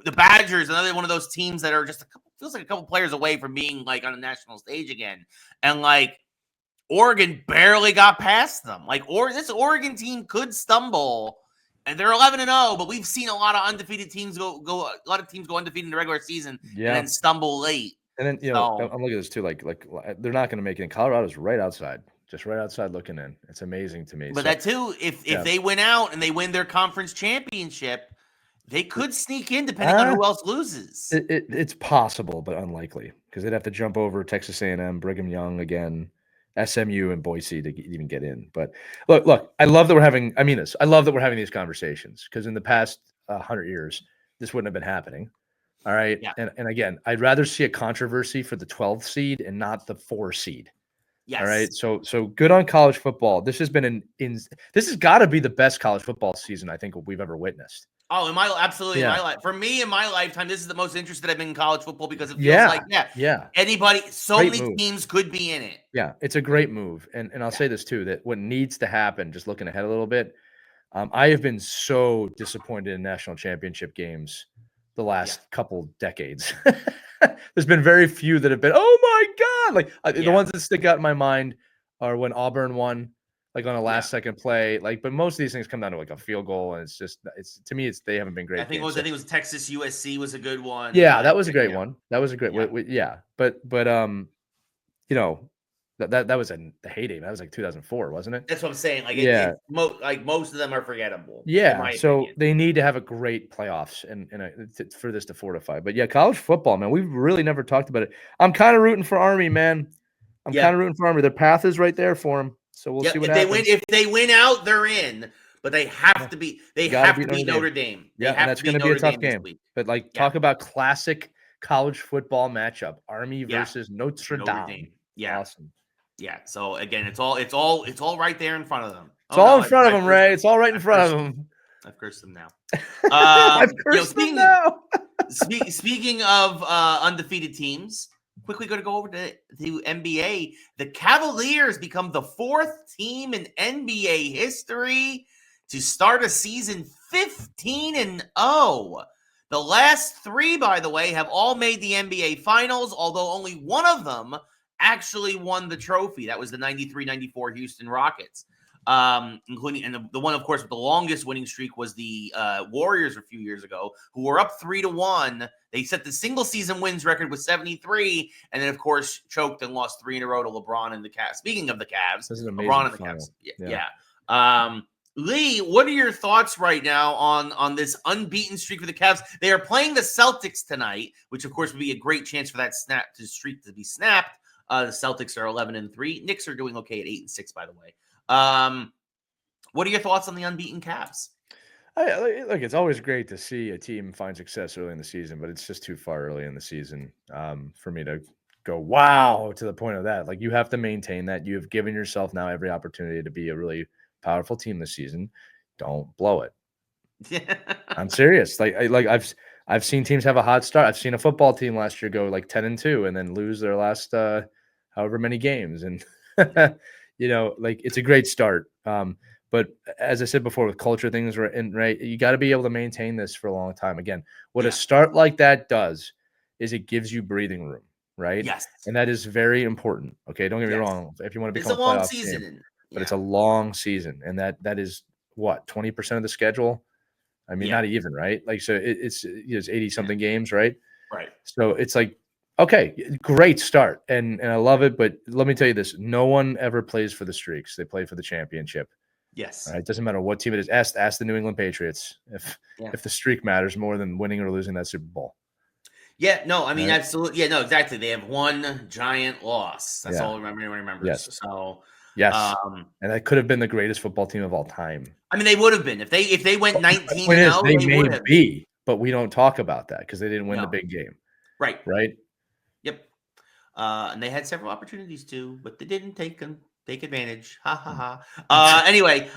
the Badgers, another one of those teams that are just feels like a couple players away from being on a national stage again. And Oregon barely got past them. This Oregon team could stumble, and they're 11-0. But we've seen a lot of undefeated teams go a lot of teams go undefeated in the regular season and then stumble late. And then, I'm looking at this too, they're not going to make it in. Colorado's right outside, just right outside looking in. It's amazing to me. But that too, if they win out and they win their conference championship, they could sneak in depending on who else loses. It's possible, but unlikely because they'd have to jump over Texas A&M, Brigham Young again, SMU, and Boise to even get in. But look, I love that we're having, I love that we're having these conversations because in the past 100 years, this wouldn't have been happening. All right. Yeah. And again, I'd rather see a controversy for the 12th seed and not the 4 seed. Yes. All right. So good on college football. This has been this has got to be the best college football season I think we've ever witnessed. Oh, in my life. For me, in my lifetime, this is the most interested I've been in college football because it feels anybody, many teams could be in it. Yeah, it's a great move. And I'll say this too, that what needs to happen, just looking ahead a little bit, I have been so disappointed in national championship games the last couple decades. There's been very few that have been, oh my God. The ones that stick out in my mind are when Auburn won, on a last second play. But most of these things come down to a field goal. And to me, they haven't been great. I think it was Texas USC was a good one. Yeah, that was a great one. That was a great one. Yeah. But That was the heyday. That was like 2004, wasn't it? That's what I'm saying. Like Yeah. like most of them are forgettable, in Yeah, my so opinion. they need to have a great playoffs for this to fortify. But yeah, college football, man, we've really never talked about it. I'm kind of rooting for Army, man. I'm kind Yeah. of rooting for Army. Their path is right there for them. So we'll see Yep. what happens. If they win out, they're in. But they Yeah, have to be gotta beat beat Notre Dame. Notre Dame. They Yeah, and have that's to going beat to be a Notre tough Dame this game. week. But like, Yeah. talk about classic college football matchup: Army Yeah. versus Notre Notre Dame. Dame. Yeah. Awesome. Yeah. So again, it's all right there in front of them. It's Oh all no, in front of I've them, cursed Ray. them. It's all right in I've front of cursed them. them. I've cursed them now. I've You know, cursed them now. speaking of undefeated teams, quickly going to go over to NBA. The Cavaliers become the 4th team in NBA history to start a season 15-0. The last 3, by the way, have all made the NBA Finals, although only one of them actually won the trophy. That was the 93-94 Houston Rockets. Including, and the one, of course, with the longest winning streak was the Warriors a few years ago, who were up 3-1. They set the single season wins record with 73, and then, of course, choked and lost 3 in a row to LeBron and the Cavs. Speaking of the Cavs, This is an LeBron amazing and the final. Cavs. Yeah. Lee, what are your thoughts right now on this unbeaten streak for the Cavs? They are playing the Celtics tonight, which, of course, would be a great chance for that streak to be snapped. The Celtics are 11-3. Knicks are doing okay at 8-6, by the way. What are your thoughts on the unbeaten Cavs? Look, it's always great to see a team find success early in the season, but it's just too far early in the season for me to go wow to the point of that. Like, you have to maintain that. You have given yourself now every opportunity to be a really powerful team this season. Don't blow it. I'm serious. I've seen teams have a hot start. I've seen a football team last year go like 10-2 and then lose their last however many games. And like, it's a great start. But as I said before, with culture things, right, you got to be able to maintain this for a long time. Again, what a start like that does is it gives you breathing room, right? Yes. And that is very important. Okay, don't get me wrong. If you want to become it's a long playoff season, team, but it's a long season, and that is what, 20% of the schedule. I mean, not even, right? Like, so it's 80 something games, right? Right. So it's like, okay, great start, and I love it. But let me tell you this: no one ever plays for the streaks; they play for the championship. Yes. All right, it doesn't matter what team it is. Ask the New England Patriots if the streak matters more than winning or losing that Super Bowl. Yeah, no, I mean, absolutely. Yeah, no, exactly. They have one giant loss. That's all anyone remembers. Yes. So, yes, and that could have been the greatest football team of all time. I mean, they would have been if they went 19-0. They may be, but we don't talk about that because they didn't win the big game. Right. Right. Yep. And they had several opportunities to, but they didn't take advantage. Ha ha ha. Anyway,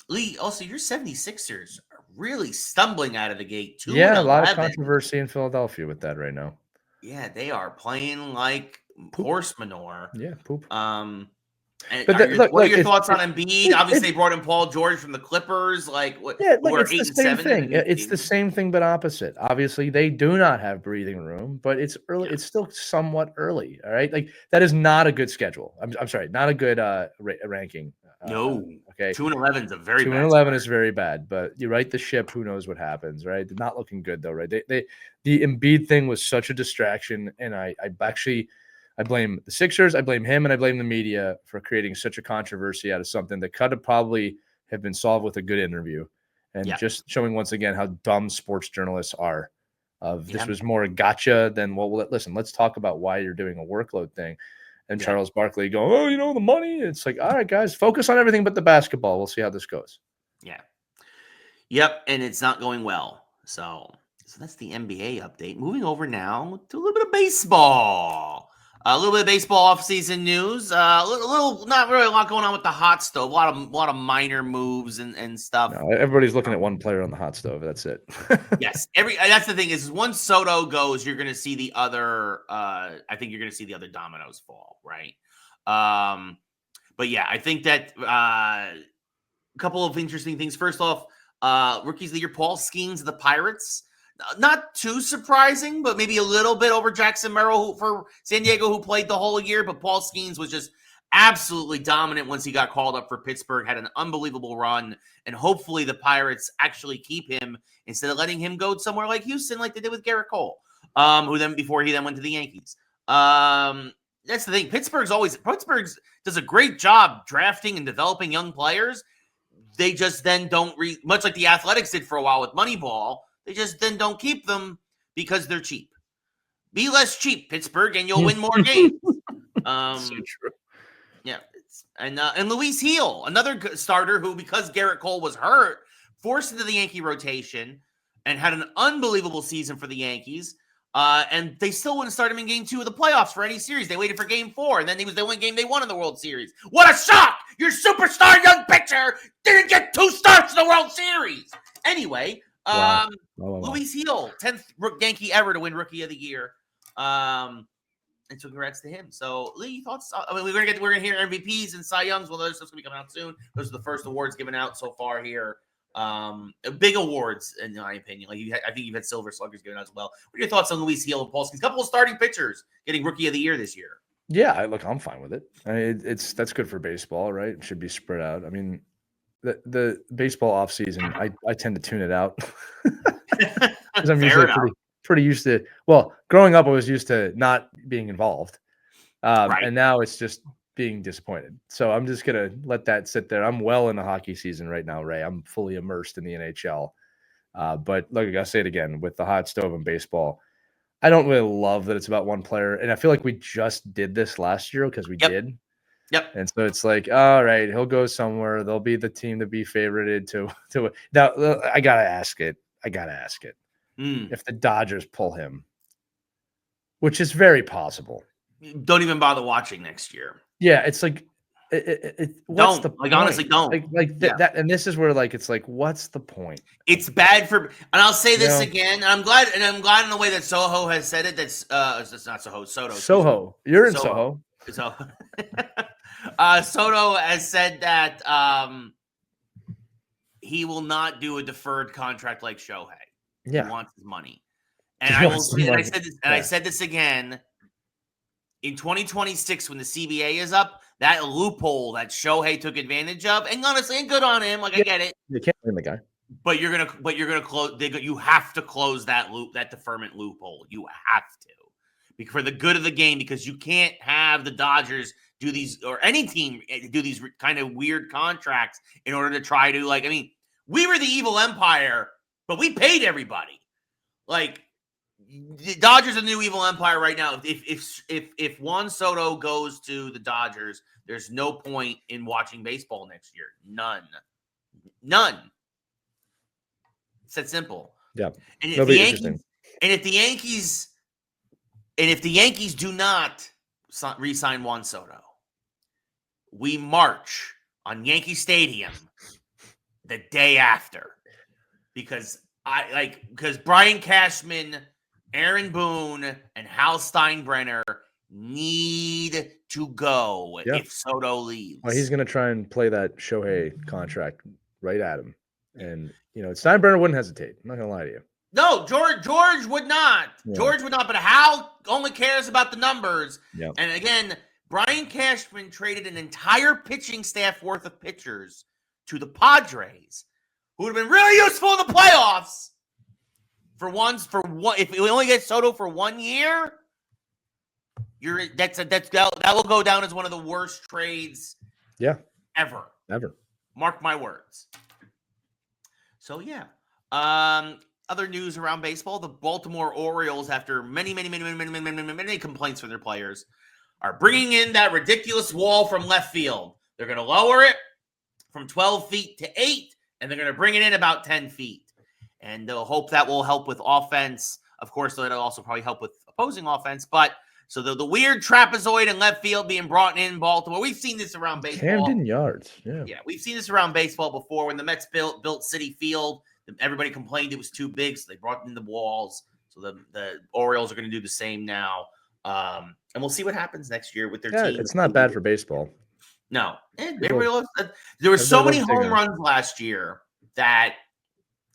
Lee, also your 76ers are really stumbling out of the gate. A lot of controversy in Philadelphia with that right now. Yeah, they are playing like horse manure. Yeah, poop. What are your thoughts on Embiid? Obviously, they brought in Paul George from the Clippers. It's the same thing. It's the same thing, but opposite. Obviously, they do not have breathing room, but it's early. Yeah. It's still somewhat early. All right, like, that is not a good schedule. I'm sorry, not a good ranking. No. Okay. 2-11 is a very 2-11 is very bad, but you right the ship. Who knows what happens? Right, they're not looking good though. Right, the Embiid thing was such a distraction, and I blame the Sixers, I blame him, and I blame the media for creating such a controversy out of something that could have probably have been solved with a good interview, and just showing once again how dumb sports journalists are. This was more a gotcha than, well, listen, let's talk about why you're doing a workload thing. And Charles Barkley going, the money. It's like, all right, guys, focus on everything but the basketball. We'll see how this goes. Yeah. Yep, and it's not going well. So that's the NBA update. Moving over now to a little bit of baseball. A little bit of baseball offseason news. A little, not really a lot going on with the hot stove. A lot of minor moves and stuff. No, everybody's looking at one player on the hot stove. That's it. Yes, that's the thing is, once Soto goes, you're going to see the other. I think you're going to see the other dominoes fall, right? But yeah, I think that a couple of interesting things. First off, rookies of the year, Paul Skeens of the Pirates. Not too surprising, but maybe a little bit over Jackson Merrill for San Diego, who played the whole year. But Paul Skeens was just absolutely dominant once he got called up for Pittsburgh, had an unbelievable run, and hopefully the Pirates actually keep him instead of letting him go somewhere like Houston, like they did with Garrett Cole, before he went to the Yankees. that's the thing. Pittsburgh does a great job drafting and developing young players. They just then don't much like the Athletics did for a while with Moneyball. They just then don't keep them because they're cheap. Be less cheap, Pittsburgh, and you'll win more games. So true. Yeah, and Luis Heel, another starter who, because Garrett Cole was hurt, forced into the Yankee rotation and had an unbelievable season for the Yankees. And they still wouldn't start him in game 2 of the playoffs for any series. They waited for game 4, and then he was the one game they won in the World Series. What a shock! Your superstar young pitcher didn't get 2 starts in the World Series. Anyway, Wow. Luis Heel, 10th Yankee ever to win Rookie of the Year. And so congrats to him. So, Lee, thoughts? I mean, we're gonna hear MVPs and Cy Youngs. Well, other stuff's gonna be coming out soon. Those are the first awards given out so far here. Big awards, in my opinion. Like I think you've had Silver Sluggers given out as well. What are your thoughts on Luis Heel and Paulson's couple of starting pitchers getting Rookie of the Year this year? Yeah, look, I'm fine with it. I mean, that's good for baseball, right? It should be spread out. I mean, the baseball offseason, I tend to tune it out because I'm usually pretty used to. Well, growing up, I was used to not being involved, Right. and now it's just being disappointed. So I'm just gonna let that sit there. I'm well in the hockey season right now, Ray. I'm fully immersed in the NHL. But look, I'll say it again with the hot stove in baseball. I don't really love that it's about one player, and I feel like we just did this last year because we did. Yep. And so it's like, all right, he'll go somewhere. They'll be the team to be favorited to. Now, I gotta ask it. If the Dodgers pull him, which is very possible. Don't even bother watching next year. Yeah, it's like, what's the point? Honestly, don't that. And this is where it's like, what's the point? It's bad for, and I'll say this again. And I'm glad in the way that Soho has said it. That's it's not Soho, Soto. Soho, you're in Soho. So, Soto has said that he will not do a deferred contract like Shohei. Yeah, he wants his money. And I said this again. In 2026, when the CBA is up, that loophole that Shohei took advantage of, and honestly, and good on him. Like, I get it. You can't blame the guy. But you're gonna close. You have to close that deferment loophole. You have to, for the good of the game, because you can't have the Dodgers do these, or any team do these kind of weird contracts in order to try to, like, I mean, we were the evil empire, but we paid everybody. Like, the Dodgers are the new evil empire right now. If Juan Soto goes to the Dodgers, there's no point in watching baseball next year. None. It's that simple. Yeah. And if the Yankees do not re-sign Juan Soto, we march on Yankee Stadium the day after, because Brian Cashman, Aaron Boone, and Hal Steinbrenner need to go if Soto leaves. Well, he's going to try and play that Shohei contract right at him. And, Steinbrenner wouldn't hesitate. I'm not going to lie to you. No, George would not. Yeah. George would not, but Hal only cares about the numbers. Yep. And again, Brian Cashman traded an entire pitching staff worth of pitchers to the Padres, who would have been really useful in the playoffs. If we only get Soto for 1 year, that will go down as one of the worst trades. Yeah. Ever. Mark my words. So yeah. Other news around baseball: the Baltimore Orioles, after many complaints from their players, are bringing in that ridiculous wall from left field. They're going to lower it from 12 feet to 8, and they're going to bring it in about 10 feet. And they'll hope that will help with offense. Of course, it'll also probably help with opposing offense. But so the weird trapezoid in left field being brought in Baltimore. We've seen this around baseball. Camden Yards. Yeah, we've seen this around baseball before. When the Mets built Citi Field, everybody complained it was too big, so they brought in the walls. So the Orioles are going to do the same now. And we'll see what happens next year with their team. It's not bad for baseball. No. There were so many home runs last year that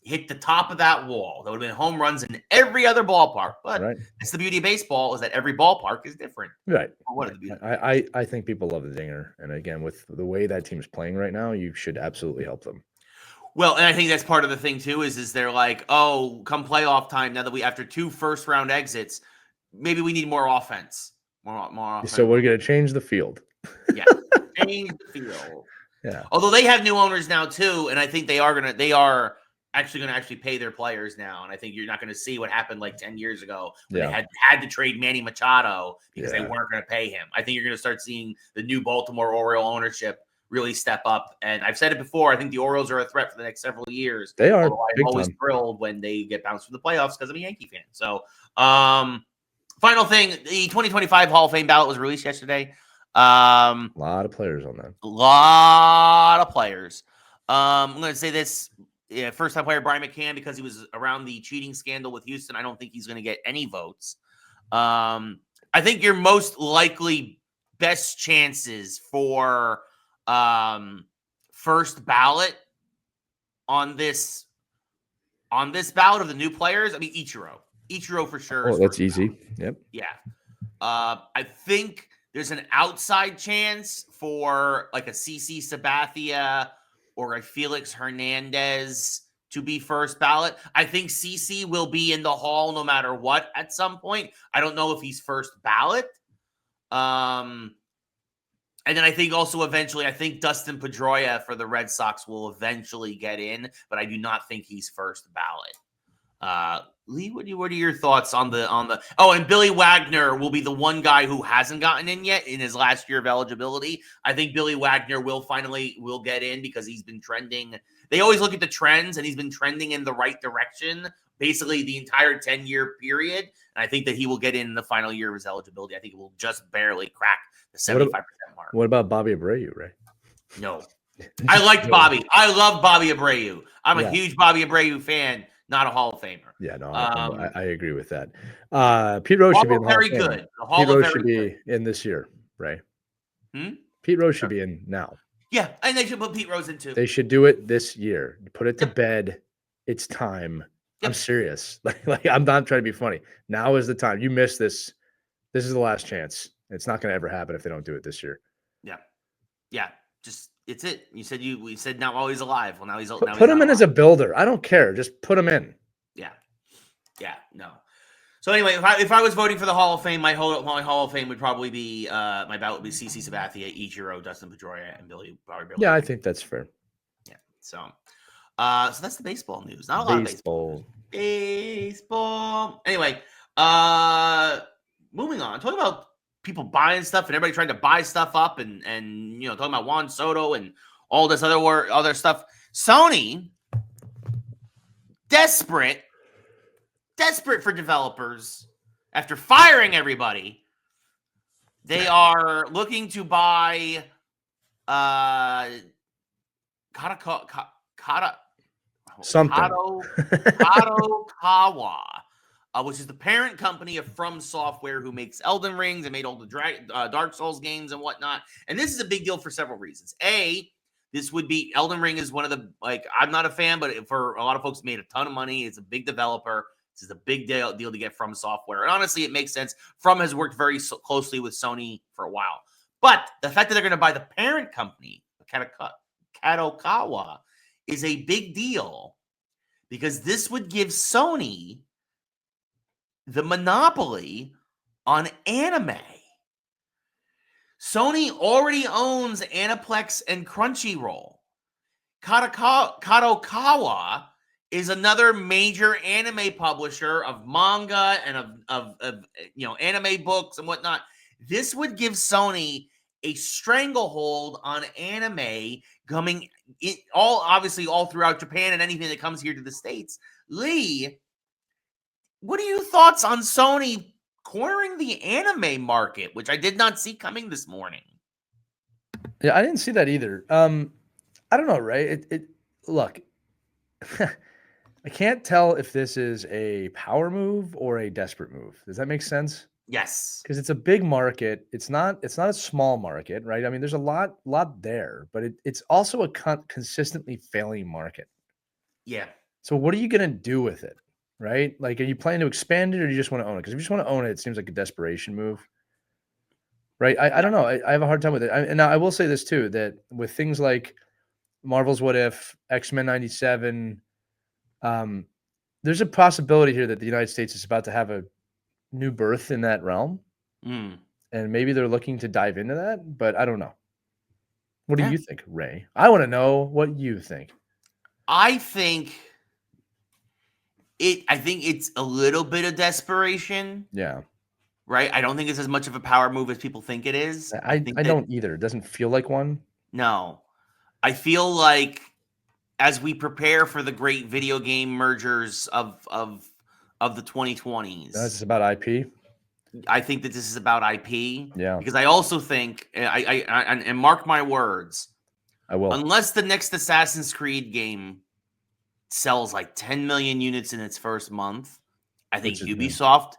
hit the top of that wall. There would have been home runs in every other ballpark. But that's the beauty of baseball, is that every ballpark is different. Right. What are the beauty? I think people love the dinger. And again, with the way that team's playing right now, you should absolutely help them. Well, and I think that's part of the thing too, is they're like, oh, come playoff time, now that after 2 first-round exits, maybe we need more offense. More often. So we're going to change the field. Yeah, change the field. Yeah. Although they have new owners now too, and I think they are actually going to pay their players now. And I think you're not going to see what happened like 10 years ago when they had to trade Manny Machado because they weren't going to pay him. I think you're going to start seeing the new Baltimore Oriole ownership really step up. And I've said it before, I think the Orioles are a threat for the next several years. They are. I'm always thrilled when they get bounced from the playoffs because I'm a Yankee fan. So, final thing, the 2025 Hall of Fame ballot was released yesterday. A lot of players on that. A lot of players. I'm going to say this. First-time player Brian McCann, because he was around the cheating scandal with Houston, I don't think he's going to get any votes. I think your most likely best chances for first ballot on this ballot of the new players, I mean, Ichiro for sure. Oh, that's easy. Yep. Yeah. I think there's an outside chance for like a CC Sabathia or a Felix Hernandez to be first ballot. I think CC will be in the Hall no matter what at some point. I don't know if he's first ballot. And then I think also eventually, I think Dustin Pedroia for the Red Sox will eventually get in, but I do not think he's first ballot. Lee, what are your thoughts on the? Oh, and Billy Wagner will be the one guy who hasn't gotten in yet in his last year of eligibility. I think Billy Wagner will get in because he's been trending. They always look at the trends, and he's been trending in the right direction basically the entire 10-year period. And I think that he will get in the final year of his eligibility. I think it will just barely crack the 75% mark. What about Bobby Abreu, Ray? No. I liked Bobby. I love Bobby Abreu. I'm a huge Bobby Abreu fan, not a Hall of Famer. Yeah, no, I agree with that. Pete Rose should be in the Hall of Fame. Very good. Pete Rose should be in this year, Ray. Pete Rose should be in now. Yeah, and they should put Pete Rose in too. They should do it this year. Put it to bed. It's time. I'm serious. Like I'm not trying to be funny. Now is the time. You missed this. This is the last chance. It's not going to ever happen if they don't do it this year. Yeah. Yeah. Just it's it. We said now while he's alive. Well, now he's put him in as a builder. I don't care. Just put him in. Yeah. Yeah. No. So anyway, if I was voting for the Hall of Fame, my Hall of Fame would probably be my ballot would be CC Sabathia, Ichiro, Dustin Pedroia, and Billy. Yeah, I think that's fair. Yeah. So that's the baseball news. Not a lot of baseball. Anyway, moving on. Talking about people buying stuff and everybody trying to buy stuff up and talking about Juan Soto and all this other stuff. Sony, desperate for developers after firing everybody. They are looking to buy Kadokawa, which is the parent company of From Software, who makes Elden Rings and made all the Dark Souls games and whatnot. And this is a big deal for several reasons. This would be Elden Ring is one of the I'm not a fan, but for a lot of folks, made a ton of money. It's a big developer. This is a big deal to get From Software. And honestly, it makes sense. From has worked very closely with Sony for a while. But the fact that they're going to buy the parent company, Kadokawa, is a big deal because this would give Sony the monopoly on anime. Sony already owns Aniplex and Crunchyroll. Kadokawa is another major anime publisher of manga and of anime books and whatnot. This would give Sony a stranglehold on anime coming all throughout Japan and anything that comes here to the States. Lee, what are your thoughts on Sony cornering the anime market, which I did not see coming this morning? Yeah, I didn't see that either. I don't know, right? Look, I can't tell if this is a power move or a desperate move. Does that make sense? Yes. Because it's a big market. It's not a small market, right? I mean, there's a lot there, but it's also a consistently failing market. Yeah. So what are you going to do with it, right? Like, are you planning to expand it or do you just want to own it? Because if you just want to own it, it seems like a desperation move, right? I don't know. I have a hard time with it. And I will say this too, that with things like Marvel's What If, X-Men 97, there's a possibility here that the United States is about to have a new birth in that realm. And and maybe they're looking to dive into that, but I don't know. What do Yeah. you think, Ray? I want to know what you think. I think it's a little bit of desperation. Yeah. Right? I don't think it's as much of a power move as people think it is. I think that don't either. It doesn't feel like one. no. I feel like as we prepare for the great video game mergers of the 2020s, This is about IP. I think that this is about IP. Yeah. Because I also think, and mark my words, I will. unless the next Assassin's Creed game sells like 10 million units in its first month, I think Ubisoft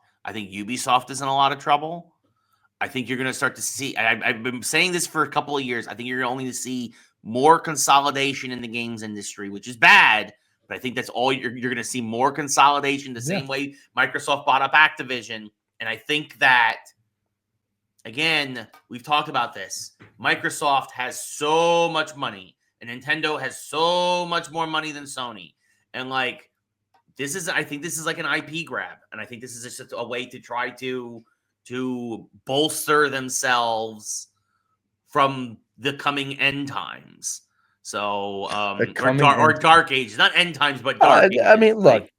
is in a lot of trouble. I think you're going to start to see. I've been saying this for a couple of years. I think you're only to see more consolidation in the games industry, which is bad. But I think that's all you're going to see, more consolidation. The same way Microsoft bought up Activision, and I think that again, we've talked about this. Microsoft has so much money, and Nintendo has so much more money than Sony, and like I think this is like an IP grab, and I think this is just a way to try to bolster themselves from the coming end times. So, or dark ages, not end times, but dark ages. I mean, look,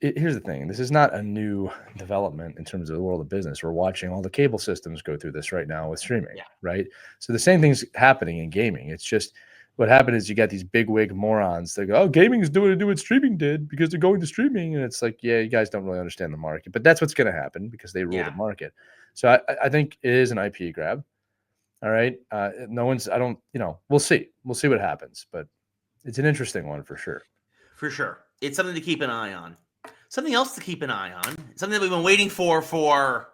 here's the thing. This is not a new development in terms of the world of business. We're watching all the cable systems go through this right now with streaming, right? So the same thing's happening in gaming. It's just what happened is you got these bigwig morons that go, oh, gaming is doing what streaming did because they're going to streaming. And it's like, yeah, you guys don't really understand the market. But that's what's going to happen because they rule the market. So I think it is an IP grab. All right. We'll see. We'll see what happens. But it's an interesting one for sure. For sure. It's something to keep an eye on. Something else to keep an eye on, something that we've been waiting for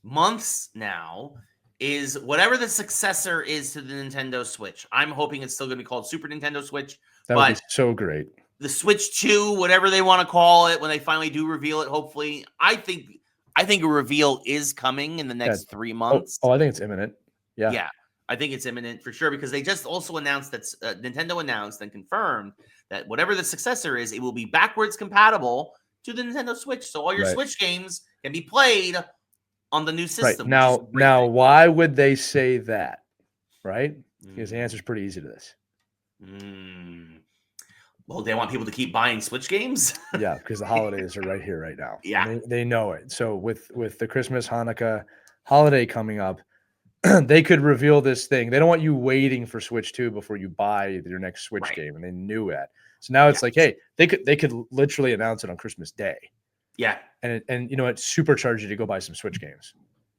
months now, is whatever the successor is to the Nintendo Switch. I'm hoping it's still going to be called Super Nintendo Switch. That would be so great. The Switch 2, whatever they want to call it, when they finally do reveal it, hopefully. I think a reveal is coming in the next 3 months. Oh, I think it's imminent. Yeah. Yeah. I think it's imminent for sure because they just also announced that Nintendo announced and confirmed that whatever the successor is, it will be backwards compatible to the Nintendo Switch. So all your Switch games can be played on the new system. Right. Now, why would they say that? Right? Because the answer is pretty easy to this. Well, they want people to keep buying Switch games. Yeah, because the holidays are right here, right now. Yeah, they know it. So with the Christmas, Hanukkah holiday coming up, they could reveal this thing. They don't want you waiting for Switch 2 before you buy your next Switch game, and they knew that. So now it's like, hey, they could literally announce it on Christmas Day. Yeah, and you know, it supercharge you to go buy some Switch games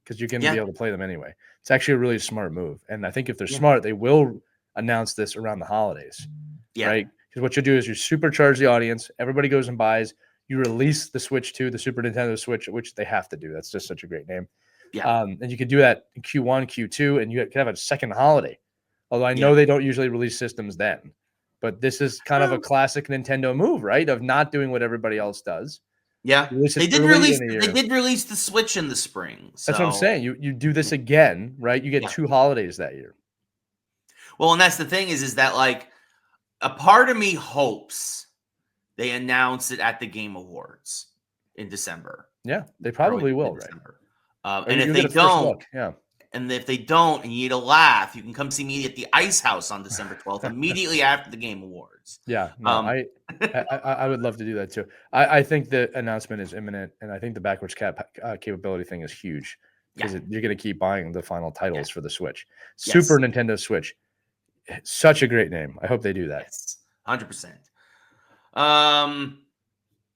because you're going to be able to play them anyway. It's actually a really smart move, and I think if they're smart, they will announce this around the holidays. Yeah, right. Because what you do is you supercharge the audience. Everybody goes and buys. You release the Switch 2, the Super Nintendo Switch, which they have to do. That's just such a great name. Yeah. And you could do that in Q1, Q2, and you could have a second holiday. Although I know they don't usually release systems then. But this is kind of a classic Nintendo move, right? Of not doing what everybody else does. Yeah. They did release the Switch in the spring. So. That's what I'm saying. You do this again, right? You get 2 holidays that year. Well, and that's the thing is that like a part of me hopes they announce it at the Game Awards in December. Yeah, they probably will, right? And if they don't, and if they don't, and you need a laugh, you can come see me at the Ice House on December 12th, immediately after the Game Awards. Yeah, I would love to do that too. I think the announcement is imminent, and I think the backwards capability thing is huge because you're going to keep buying the final titles for the Switch. Super Nintendo Switch, such a great name. I hope they do that. Yes, 100%.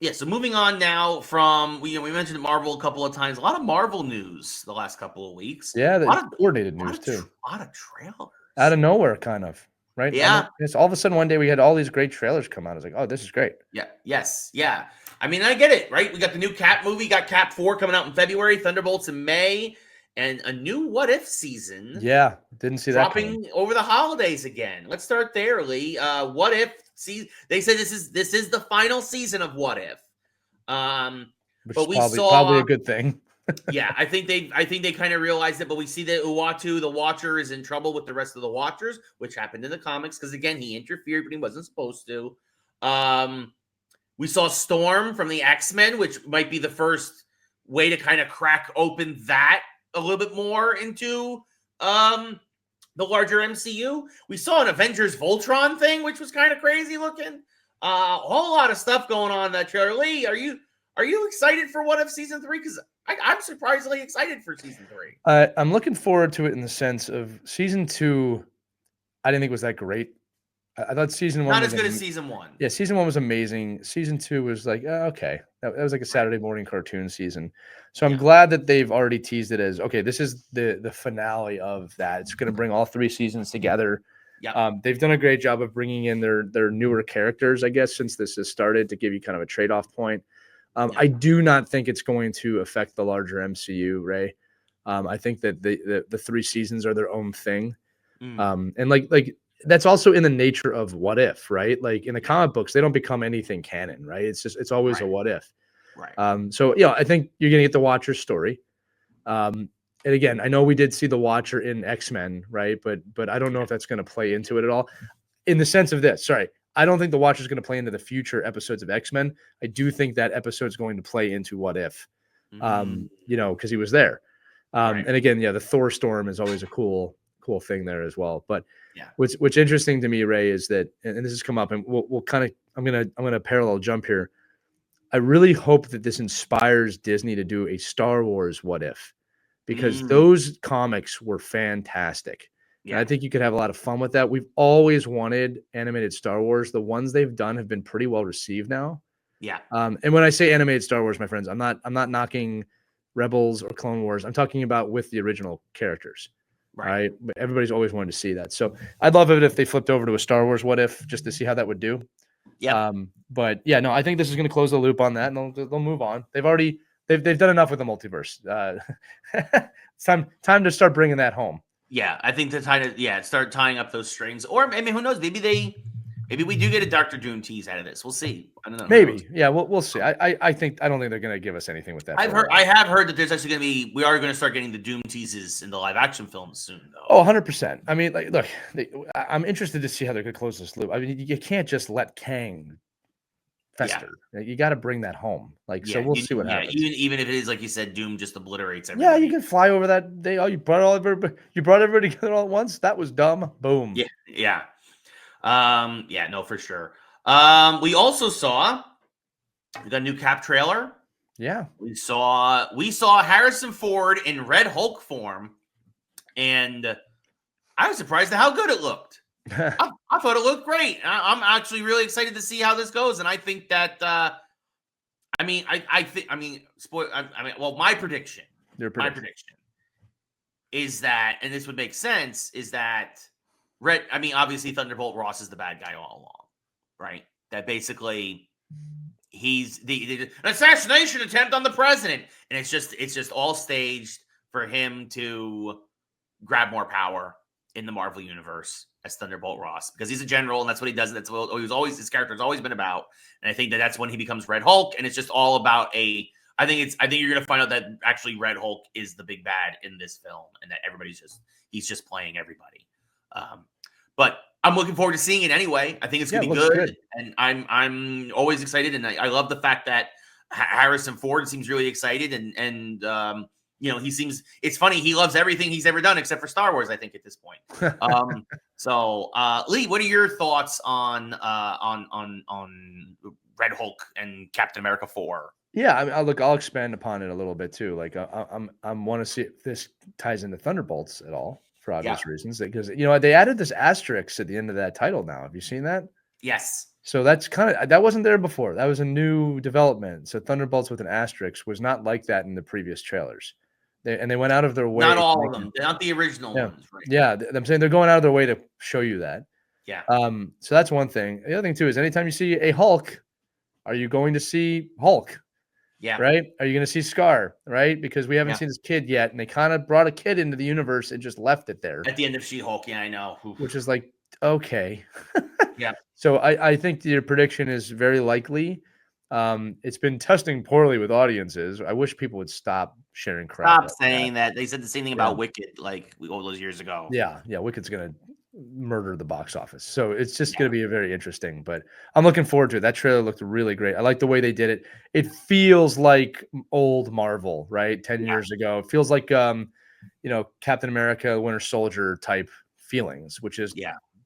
Yeah, so moving on now from we mentioned Marvel a couple of times. A lot of Marvel news the last couple of weeks. Yeah, a lot of coordinated news too. A lot of trailers out of nowhere, kind of right. Yeah, it's all of a sudden one day we had all these great trailers come out. I was like, oh, this is great. Yeah, yes, yeah. I mean, I get it, right? We got the new Cap movie, got Cap 4 coming out in February, Thunderbolts in May, and a new What If season. Yeah, didn't see that dropping over the holidays again. Let's start there, Lee. What If? See, they said this is the final season of What If. Which but we saw probably a good thing. Yeah, I think they kind of realized it, but we see that Uatu, the Watcher, is in trouble with the rest of the Watchers, which happened in the comics because again he interfered, but he wasn't supposed to. We saw Storm from the X-Men, which might be the first way to kind of crack open that a little bit more into the larger MCU. We saw an Avengers Voltron thing, which was kind of crazy looking. A whole lot of stuff going on in that trailer. Lee, are you excited for What If Season 3? Because I'm surprisingly excited for Season 3. I'm looking forward to it in the sense of Season 2. I didn't think it was that great. I thought Season 1 Not was as good as Season 1. Yeah, Season 1 was amazing. Season 2 was like, okay. That was like a Saturday morning cartoon season. So I'm glad that they've already teased it as, okay, this is the finale of that. It's going to bring all 3 seasons together. Yeah. They've done a great job of bringing in their newer characters, I guess, since this has started, to give you kind of a trade-off point. I do not think it's going to affect the larger MCU, Ray. I think that the 3 seasons are their own thing. And like that's also in the nature of What If, right? Like in the comic books, they don't become anything canon, right? It's always a what if. Right. So I think you're gonna get the Watcher's story. And again, I know we did see the Watcher in X-Men, right? But I don't know if that's gonna play into it at all. In the sense of this, sorry, I don't think the Watcher is gonna play into the future episodes of X-Men. I do think that episode is going to play into What If, because he was there. And again, the Thor storm is always a cool thing there as well. But what's interesting to me, Ray, is that, and this has come up, and we'll kind of, I'm gonna parallel jump here. I really hope that this inspires Disney to do a Star Wars What If, because those comics were fantastic. Yeah. And I think you could have a lot of fun with that. We've always wanted animated Star Wars. The ones they've done have been pretty well received now. Yeah. And when I say animated Star Wars, my friends, I'm not knocking Rebels or Clone Wars. I'm talking about with the original characters. Right. Everybody's always wanted to see that. So I'd love it if they flipped over to a Star Wars What If, just to see how that would do. Yeah. But no, I think this is going to close the loop on that, and they'll move on. They've done enough with the multiverse. It's time to start bringing that home. Yeah, I think to start tying up those strings, or I mean, who knows? Maybe we do get a Dr. Doom tease out of this. We'll see. I don't know. Maybe. Yeah, we'll see. I don't think they're going to give us anything with that. I have heard that there's actually going to be. We are going to start getting the Doom teases in the live action films soon, though. Oh, 100%. I mean, look, I'm interested to see how they're going to close this loop. I mean, you can't just let Kang fester. Yeah. You got to bring that home. So we'll see what happens. Even if it is like you said, Doom just obliterates everything. Yeah, you can fly over that day. Oh, you brought everybody together all at once. That was dumb. Boom. Yeah. No, for sure. We also saw we got a new Cap trailer. Yeah. We saw Harrison Ford in Red Hulk form, and I was surprised at how good it looked. I thought it looked great. I'm actually really excited to see how this goes, and I think that my prediction. My prediction is that, and this would make sense, is that obviously Thunderbolt Ross is the bad guy all along, right? That basically he's the assassination attempt on the president, and it's just all staged for him to grab more power in the Marvel universe as Thunderbolt Ross, because he's a general and that's what he does. That's what his character has always been about, and I think that's when he becomes Red Hulk, and it's just all about I think you're gonna find out that actually Red Hulk is the big bad in this film, and that he's just playing everybody. But I'm looking forward to seeing it anyway. I think it's gonna be good, and I'm always excited, and I love the fact that Harrison Ford seems really excited, and he seems. It's funny, he loves everything he's ever done except for Star Wars, I think, at this point. So Lee, what are your thoughts on Red Hulk and Captain America 4? Yeah, I'll expand upon it a little bit too. Like I want to see if this ties into Thunderbolts at all, for obvious reasons, because they added this asterisk at the end of that title now. Have you seen that? Yes. So that's that wasn't there before. That was a new development. So Thunderbolts with an asterisk was not like that in the previous trailers. They went out of their way. Not all of them. They're not the original ones, right? Yeah, I'm saying they're going out of their way to show you that. Yeah. So that's one thing. The other thing too is anytime you see a Hulk, are you going to see Hulk? Yeah. Right? Are you going to see Scar? Right? Because we haven't seen this kid yet, and they kind of brought a kid into the universe and just left it there. At the end of She-Hulk, yeah, I know. Which is like, okay. Yeah. So I think your prediction is very likely. It's been testing poorly with audiences. I wish people would stop sharing crap. Stop saying that. They said the same thing about Wicked like all those years ago. Yeah. Wicked's gonna murder the box office. So it's just going to be a very interesting, but I'm looking forward to it. That trailer looked really great. I like the way they did it. It feels like old Marvel, right? 10 years ago. It feels like, Captain America, Winter Soldier type feelings, which is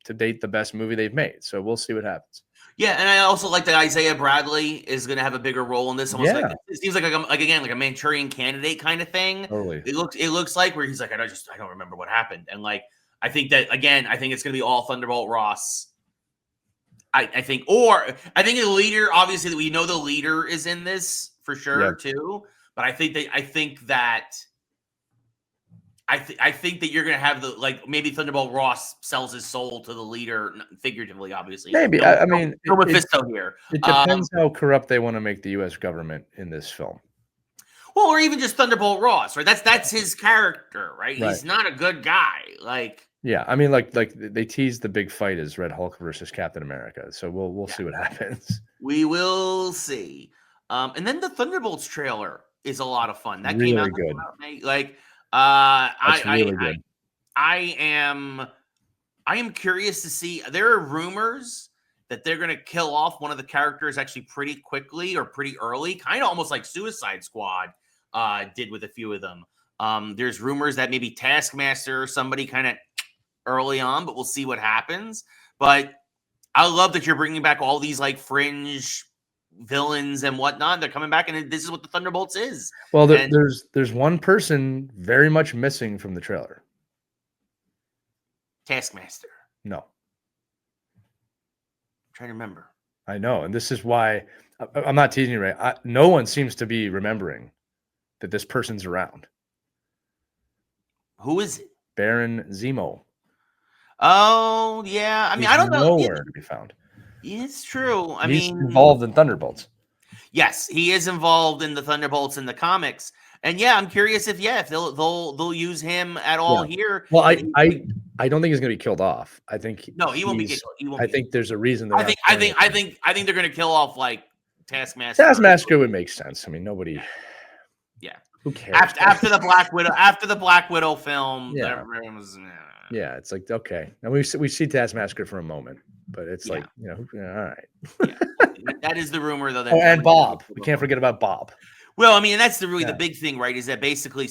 to date the best movie they've made. So we'll see what happens. Yeah, and I also like that Isaiah Bradley is going to have a bigger role in this. Almost like it seems like a Manchurian Candidate kind of thing. Totally. It looks like where he's like, I don't remember what happened, and like I think it's going to be all Thunderbolt Ross. I think the leader. Obviously, we know the leader is in this for sure too. But I think that you're going to have maybe Thunderbolt Ross sells his soul to the leader, figuratively, obviously. Maybe. No Mephisto here. It depends how corrupt they want to make the U.S. government in this film. Well, or even just Thunderbolt Ross, right? That's his character, right? He's not a good guy. Yeah, I mean, like they teased the big fight as Red Hulk versus Captain America. So we'll see what happens. We will see. And then the Thunderbolts trailer is a lot of fun. That really came out good. I am curious to see. There are rumors that they're going to kill off one of the characters actually pretty quickly or pretty early, kind of almost like Suicide Squad did with a few of them. There's rumors that maybe Taskmaster or somebody kind of early on, but we'll see what happens. But I love that you're bringing back all these fringe villains and whatnot. They're coming back, and this is what the Thunderbolts is. Well, there's one person very much missing from the trailer. Taskmaster. No. I'm trying to remember. I know, and this is why I'm not teasing you, Ray. No one seems to be remembering that this person's around. Who is it? Baron Zemo. Oh, yeah. I mean, I don't know. Nowhere to be found. It's true. He's involved in Thunderbolts. Yes, he is involved in the Thunderbolts in the comics. And I'm curious if they'll use him at all here. Well, I don't think he's going to be killed off. I think he won't be killed. I think there's a reason. I think they're going to kill off Taskmaster. Taskmaster would make sense. I mean, nobody. Yeah. Who cares? After the Black Widow film, everyone was. Yeah, it's like okay. Now we see Taskmaster for a moment, but it's all right. That is the rumor, though. And Bob. We can't forget about Bob. Well, I mean, and that's the big thing, right? Is that basically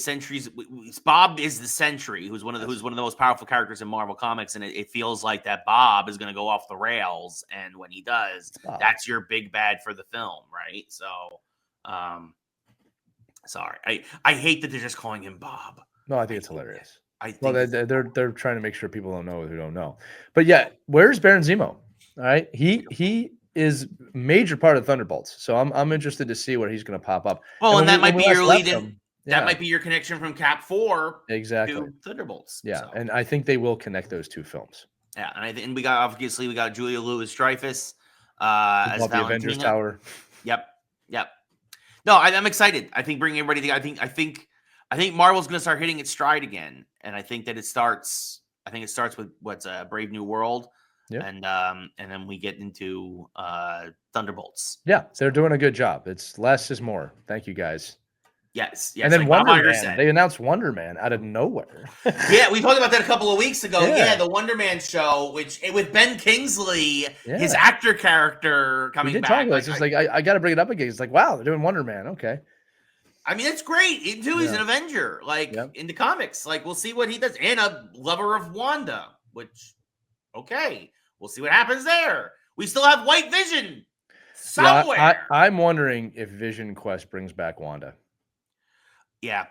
Bob is the Sentry, who's one of the most powerful characters in Marvel Comics, and it feels like that Bob is going to go off the rails, and when he does, that's your big bad for the film, right? So, sorry, I hate that they're just calling him Bob. No, I think it's hilarious. They're trying to make sure people don't know who don't know. But where's Baron Zemo? All right, he is major part of Thunderbolts, so I'm interested to see where he's going to pop up. Well, and that might be your lead-in. That might be your connection from Cap 4 to Thunderbolts. Yeah, and I think they will connect those two films. Yeah, and we got Julia Louis-Dreyfus as the Avengers Tower. Yep. No, I'm excited. I think bringing everybody together. I think Marvel's going to start hitting its stride again, and I think that it starts. I think it starts with what's a Brave New World, and then we get into Thunderbolts. Yeah, they're doing a good job. It's less is more. Thank you, guys. Yes. And then Wonder Man. They announced Wonder Man out of nowhere. We talked about that a couple of weeks ago. Yeah, the Wonder Man show, which with Ben Kingsley, his actor character coming back. Talk about it's just I got to bring it up again. It's like, wow, they're doing Wonder Man. Okay. I mean, it's great. He's an Avenger, in the comics. We'll see what he does. And a lover of Wanda, which, okay. We'll see what happens there. We still have White Vision somewhere. Yeah, I'm wondering if Vision Quest brings back Wanda. Yeah.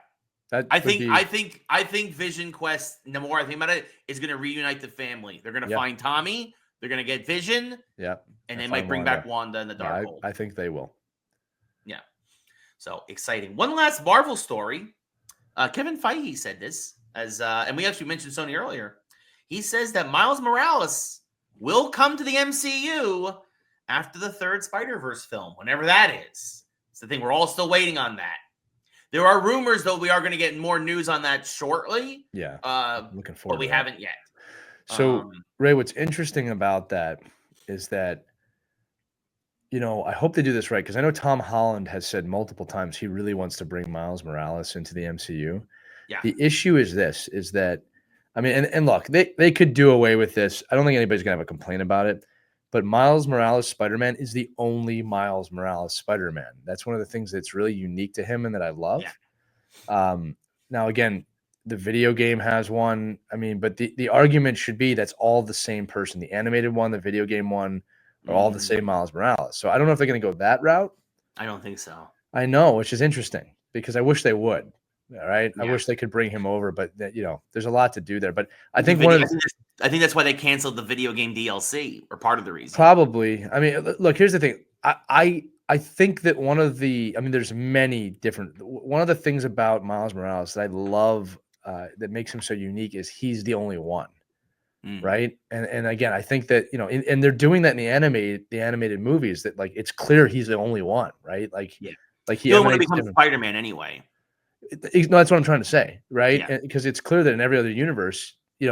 I think Vision Quest, the more I think about it, is going to reunite the family. They're going to find Tommy. They're going to get Vision. Yeah. And they might bring back Wanda in the Darkhold. I think they will. Yeah. So exciting. One last Marvel story. Kevin Feige said this and we actually mentioned Sony earlier. He says that Miles Morales will come to the MCU after the third Spider-Verse film, whenever that is. It's the thing. We're all still waiting on that. There are rumors, though, we are going to get more news on that shortly. Yeah. Looking forward. But we haven't yet. So, Ray, what's interesting about that is that, I hope they do this right, because I know Tom Holland has said multiple times he really wants to bring Miles Morales into the MCU. Yeah. The issue is this, is that I mean, and look, they could do away with this. I don't think anybody's gonna have a complaint about it. But Miles Morales Spider-Man is the only Miles Morales Spider-Man. That's one of the things that's really unique to him and that I love. Yeah. Now, again, the video game has one. I mean, but the argument should be that's all the same person. The animated one, the video game one, are all the same Miles Morales. So I don't know if they're going to go that route. I don't think so. I know, which is interesting because I wish they would. All right. Yeah. I wish they could bring him over, but there's a lot to do there. But I think I think that's why they canceled the video game DLC, or part of the reason. Probably. I mean, look, here's the thing. I think that there's many different. One of the things about Miles Morales that I love that makes him so unique is he's the only one, right? And again, I think that and they're doing that in the animated movies. That like it's clear he's the only one, right? Like he don't want to become Spider-Man anyway. No, that's what I'm trying to say, right? Yeah. Because it's clear that in every other universe, he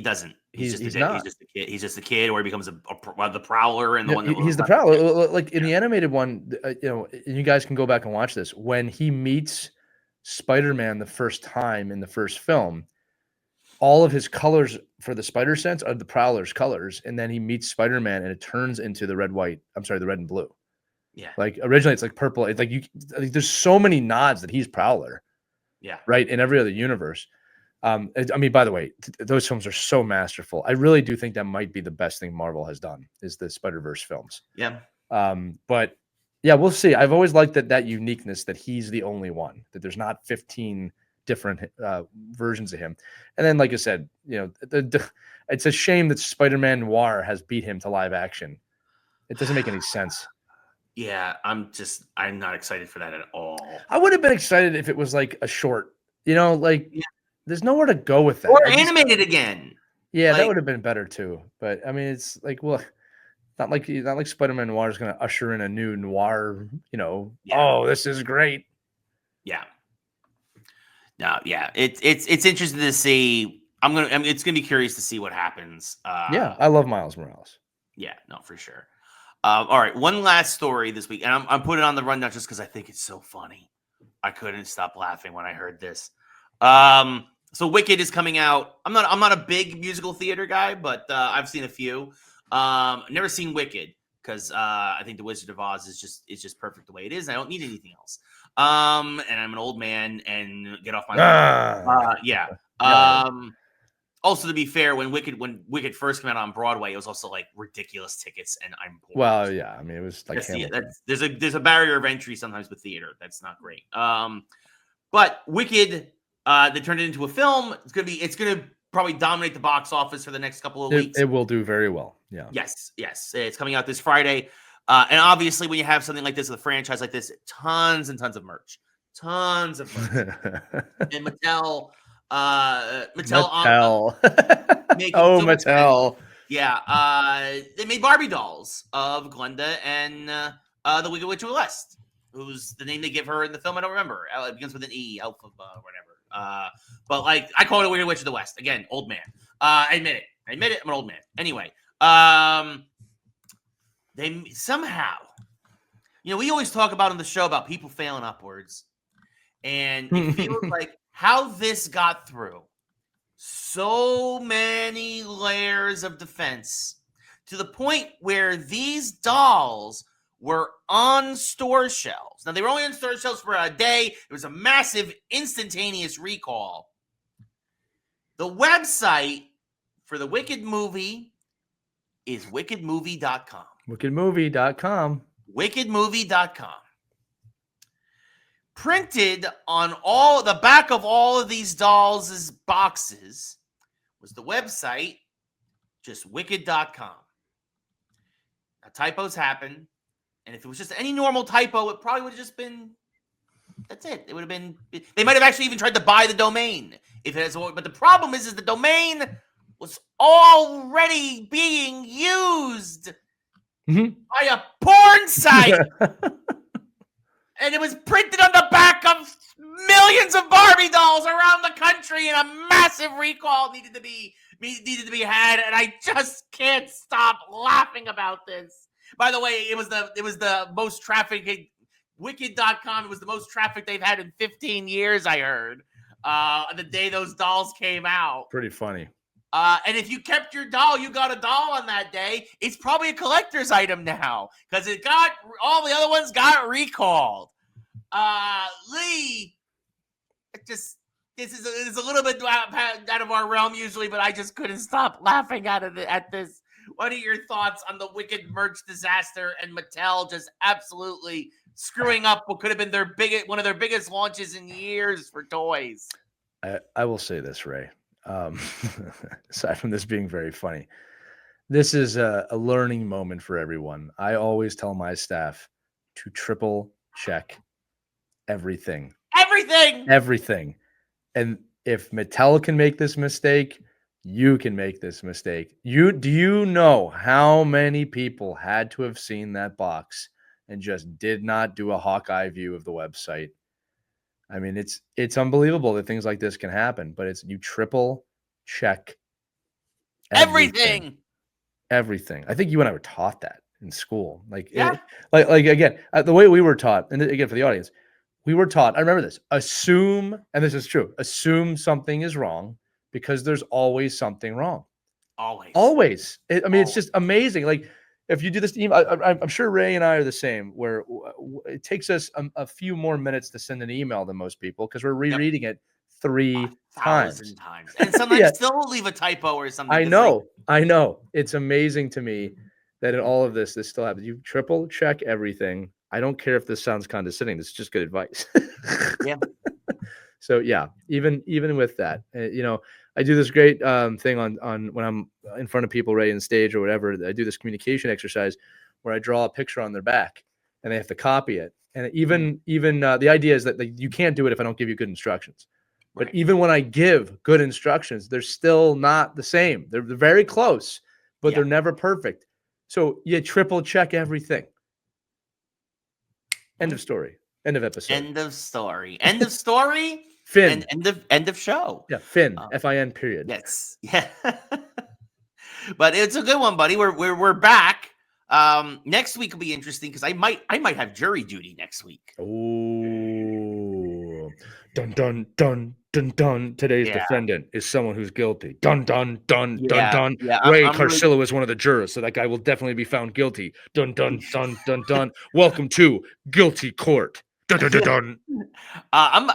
doesn't. He's just not. He's just a kid. He's just a kid, or he becomes the Prowler, and the one that he's the Prowler. Like in the animated one, you guys can go back and watch this. When he meets Spider-Man the first time in the first film, all of his colors for the spider sense are the Prowler's colors, and then he meets Spider-Man, and it turns into the red and blue. Yeah. Like originally, it's like purple. It's like there's so many nods that he's Prowler. Yeah. Right. In every other universe. I mean, by the way, those films are so masterful. I really do think that might be the best thing Marvel has done is the Spider-Verse films. Yeah. But yeah, we'll see. I've always liked that uniqueness that he's the only one, that there's not 15 different versions of him. And then, like I said, it's a shame that Spider-Man Noir has beat him to live action. It doesn't make any sense. Yeah, I'm not excited for that at all. I would have been excited if it was like a short, there's nowhere to go with that. Or animated again. Yeah, that would have been better too. But I mean, it's like, well, not like Spider-Man Noir is going to usher in a new noir, oh, this is great. Yeah. No, yeah. It's interesting to see. It's gonna be curious to see what happens. Yeah, I love Miles Morales. Yeah, no, for sure. All right, one last story this week, and I'm putting it on the rundown just because I think it's so funny. I couldn't stop laughing when I heard this. So Wicked is coming out. I'm not a big musical theater guy, but I've seen a few. Never seen Wicked because I think The Wizard of Oz is just perfect the way it is. I don't need anything else. And I'm an old man and get off my yeah. Also, to be fair, when Wicked first came out on Broadway, it was also like ridiculous tickets, and I'm poor. Well, yeah, I mean, it was like there's a barrier of entry sometimes with theater. That's not great. But Wicked, they turned it into a film. It's gonna probably dominate the box office for the next couple of weeks. It will do very well. Yeah. Yes. It's coming out this Friday. And obviously, when you have something like this, with a franchise like this, tons and tons of merch. And Mattel. Mattel. Yeah. They made Barbie dolls of Glenda and the Wicked Witch of the West, who's the name they give her in the film. I don't remember. It begins with an E, Elf of whatever. But like I call it a Wicked Witch of the West. Again, old man. I admit it. I'm an old man. Anyway, they somehow, we always talk about on the show about people failing upwards, and it feels like how this got through so many layers of defense to the point where these dolls were on store shelves. Now, they were only on store shelves for a day. It was a massive, instantaneous recall. The website for the Wicked movie is wickedmovie.com. Wickedmovie.com. Wickedmovie.com. Printed on the back of all of these dolls' boxes was the website, just wicked.com. Now, typos happen. And if it was just any normal typo, it probably would have just been, that's it. It would have been, they might have actually even tried to buy the domain. But the problem is the domain was already being used by a porn site. And it was printed on the back of millions of Barbie dolls around the country, and a massive recall needed to be had. And I just can't stop laughing about this. By the way, it was the most trafficked Wicked.com. It was the most traffic they've had in 15 years, I heard. the day those dolls came out. Pretty funny. And if you kept your doll, you got a doll on that day. It's probably a collector's item now because all the other ones got recalled. Lee, this is a little bit out of our realm usually, but I just couldn't stop laughing at this. What are your thoughts on the wicked merch disaster and Mattel just absolutely screwing up what could have been one of their biggest launches in years for toys? I will say this, Ray. Aside from this being very funny, this is a learning moment for everyone. I always tell my staff to triple check everything. And if Mattel can make this mistake, you can make this mistake. Do you know how many people had to have seen that box and just did not do a Hawkeye view of the website? I mean, it's unbelievable that things like this can happen, but you triple check everything. I think you and I were taught that in school. Again, the way we were taught, and again, for the audience, we were taught, I remember this, assume, and this is true, assume something is wrong because there's always something wrong. Always. It's just amazing. Like, if you do this, I'm sure Ray and I are the same, where it takes us a few more minutes to send an email than most people because we're rereading it 3,000 times. And sometimes still leave a typo or something. I know. It's amazing to me that in all of this still happens. You triple check everything. I don't care if this sounds condescending. This is just good advice. Yeah. So yeah, even with that, I do this great thing on when I'm in front of people, Ray, on stage or whatever. I do this communication exercise where I draw a picture on their back and they have to copy it. And even the idea is that you can't do it if I don't give you good instructions. Right. But even when I give good instructions, they're still not the same. They're very close, but they're never perfect. So you triple check everything. End of story. End of episode. End of story. End of story. Finn. And end of show. Yeah, Finn. Fin. Period. Yes. Yeah. But it's a good one, buddy. We're back. Next week will be interesting because I might have jury duty next week. Oh, dun dun dun dun dun. Today's defendant is someone who's guilty. Dun dun dun dun dun. Yeah, Ray Carsillo is one of the jurors, so that guy will definitely be found guilty. Dun dun dun dun dun. Welcome to guilty court. Dun dun dun dun.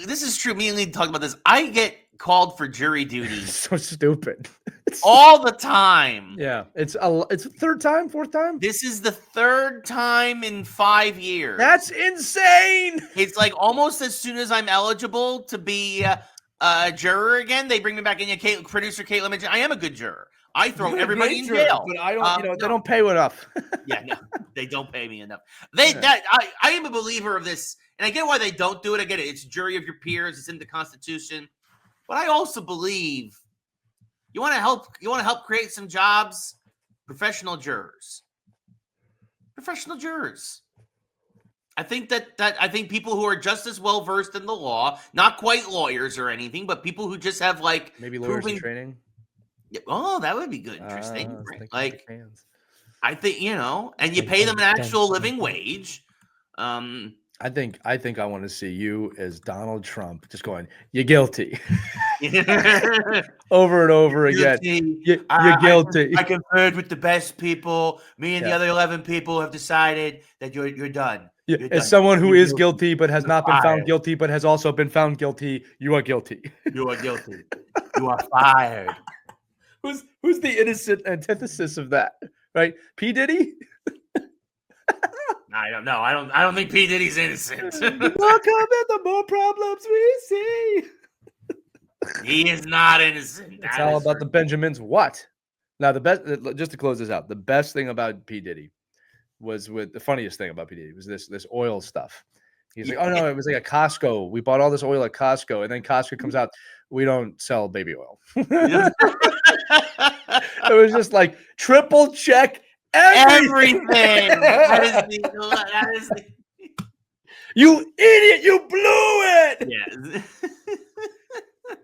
This is true. Me and Lee talked about this. I get called for jury duty. So stupid. All the time. Yeah. It's third time, fourth time. This is the third time in 5 years. That's insane. It's like almost as soon as I'm eligible to be a juror again, they bring me back in. Producer Caitlin mentioned I am a good juror. I throw everybody in jail, but I don't. They don't pay enough. Yeah, no, they don't pay me enough. I am a believer of this, and I get why they don't do it. I get it. It's jury of your peers. It's in the Constitution, but I also believe you want to help. You want to help create some jobs. Professional jurors. I think I think people who are just as well versed in the law, not quite lawyers or anything, but people who just have maybe lawyers in training. Oh, that would be good. Interesting. I think, and you pay them an actual living wage. I think I want to see you as Donald Trump just going, "You're guilty." Over and over again. You're guilty. I conferred with the best people. Me and the other 11 people have decided that you're done. As someone who is guilty but has not been found guilty but has also been found guilty, you are guilty. You are guilty. You are fired. Who's the innocent antithesis of that, right? P. Diddy? I don't know. I don't think P. Diddy's innocent. Look how the more problems we see. He is not innocent. It's all about the Benjamins. What? Now, the best, just to close this out, the best thing about P. Diddy the funniest thing about P. Diddy was this oil stuff. He's like, oh no, it was like a Costco. We bought all this oil at Costco, and then Costco comes out, we don't sell baby oil. It was just like triple check everything. That is you idiot! You blew it. Yeah.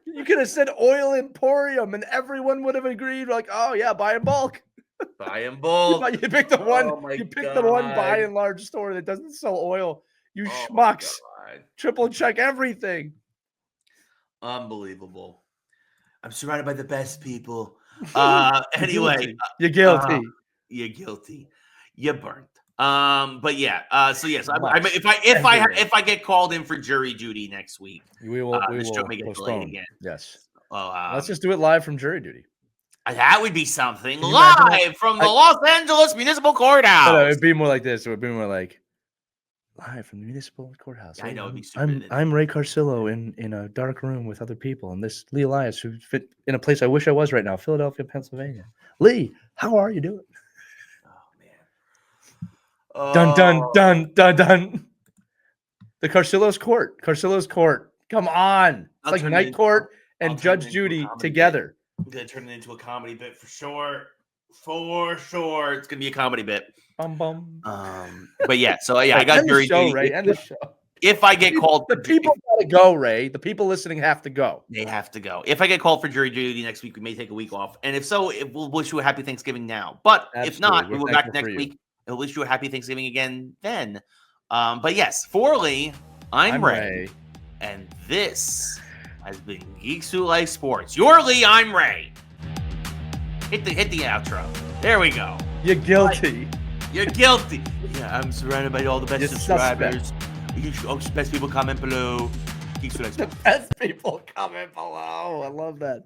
You could have said oil emporium, and everyone would have agreed. Like, oh yeah, buy in bulk. Buy in bulk. You picked the one. The one buy in large store that doesn't sell oil. You schmucks. Triple check everything. Unbelievable. I'm surrounded by the best people. Anyway, You're guilty. You're guilty. You're burnt. But yeah. So yes, if I get called in for jury duty next week, we will show may get delayed postpone. again. Yes. Oh, Let's just do it live from jury duty. That would be something. Can you imagine that? Live from the Los Angeles Municipal Courthouse. No, it'd be more like this. It would be more like live from the municipal courthouse. I know it'd be stupid. I'm Ray Carsillo in a dark room with other people, and this Lee Elias, who fit in a place I wish I was right now, Philadelphia, Pennsylvania. Lee, how are you doing? Oh man. Dun dun dun dun dun. The Carsillo's court. Carsillo's court. Come on. It's like Night Court and Judge Judy together. I'm gonna turn it into a comedy bit for sure. For sure, it's gonna be a comedy bit. Bum bum. But yeah, so yeah, I got jury duty. Ray, end the show. If I get called, the people gotta go, Ray. The people listening have to go. They have to go. If I get called for jury duty next week, we may take a week off, and if so, we'll wish you a happy Thanksgiving now. But if not, we'll be back next week. We'll wish you a happy Thanksgiving again then. But yes, for Lee, I'm Ray, and this has been Geeks Who Like Sports. You're Lee, I'm Ray. Hit the outro. There we go. You're guilty. You're guilty. Yeah, I'm surrounded by all the best subscribers. Best people comment below. Geeks Who Like Sports. The best people comment below. I love that.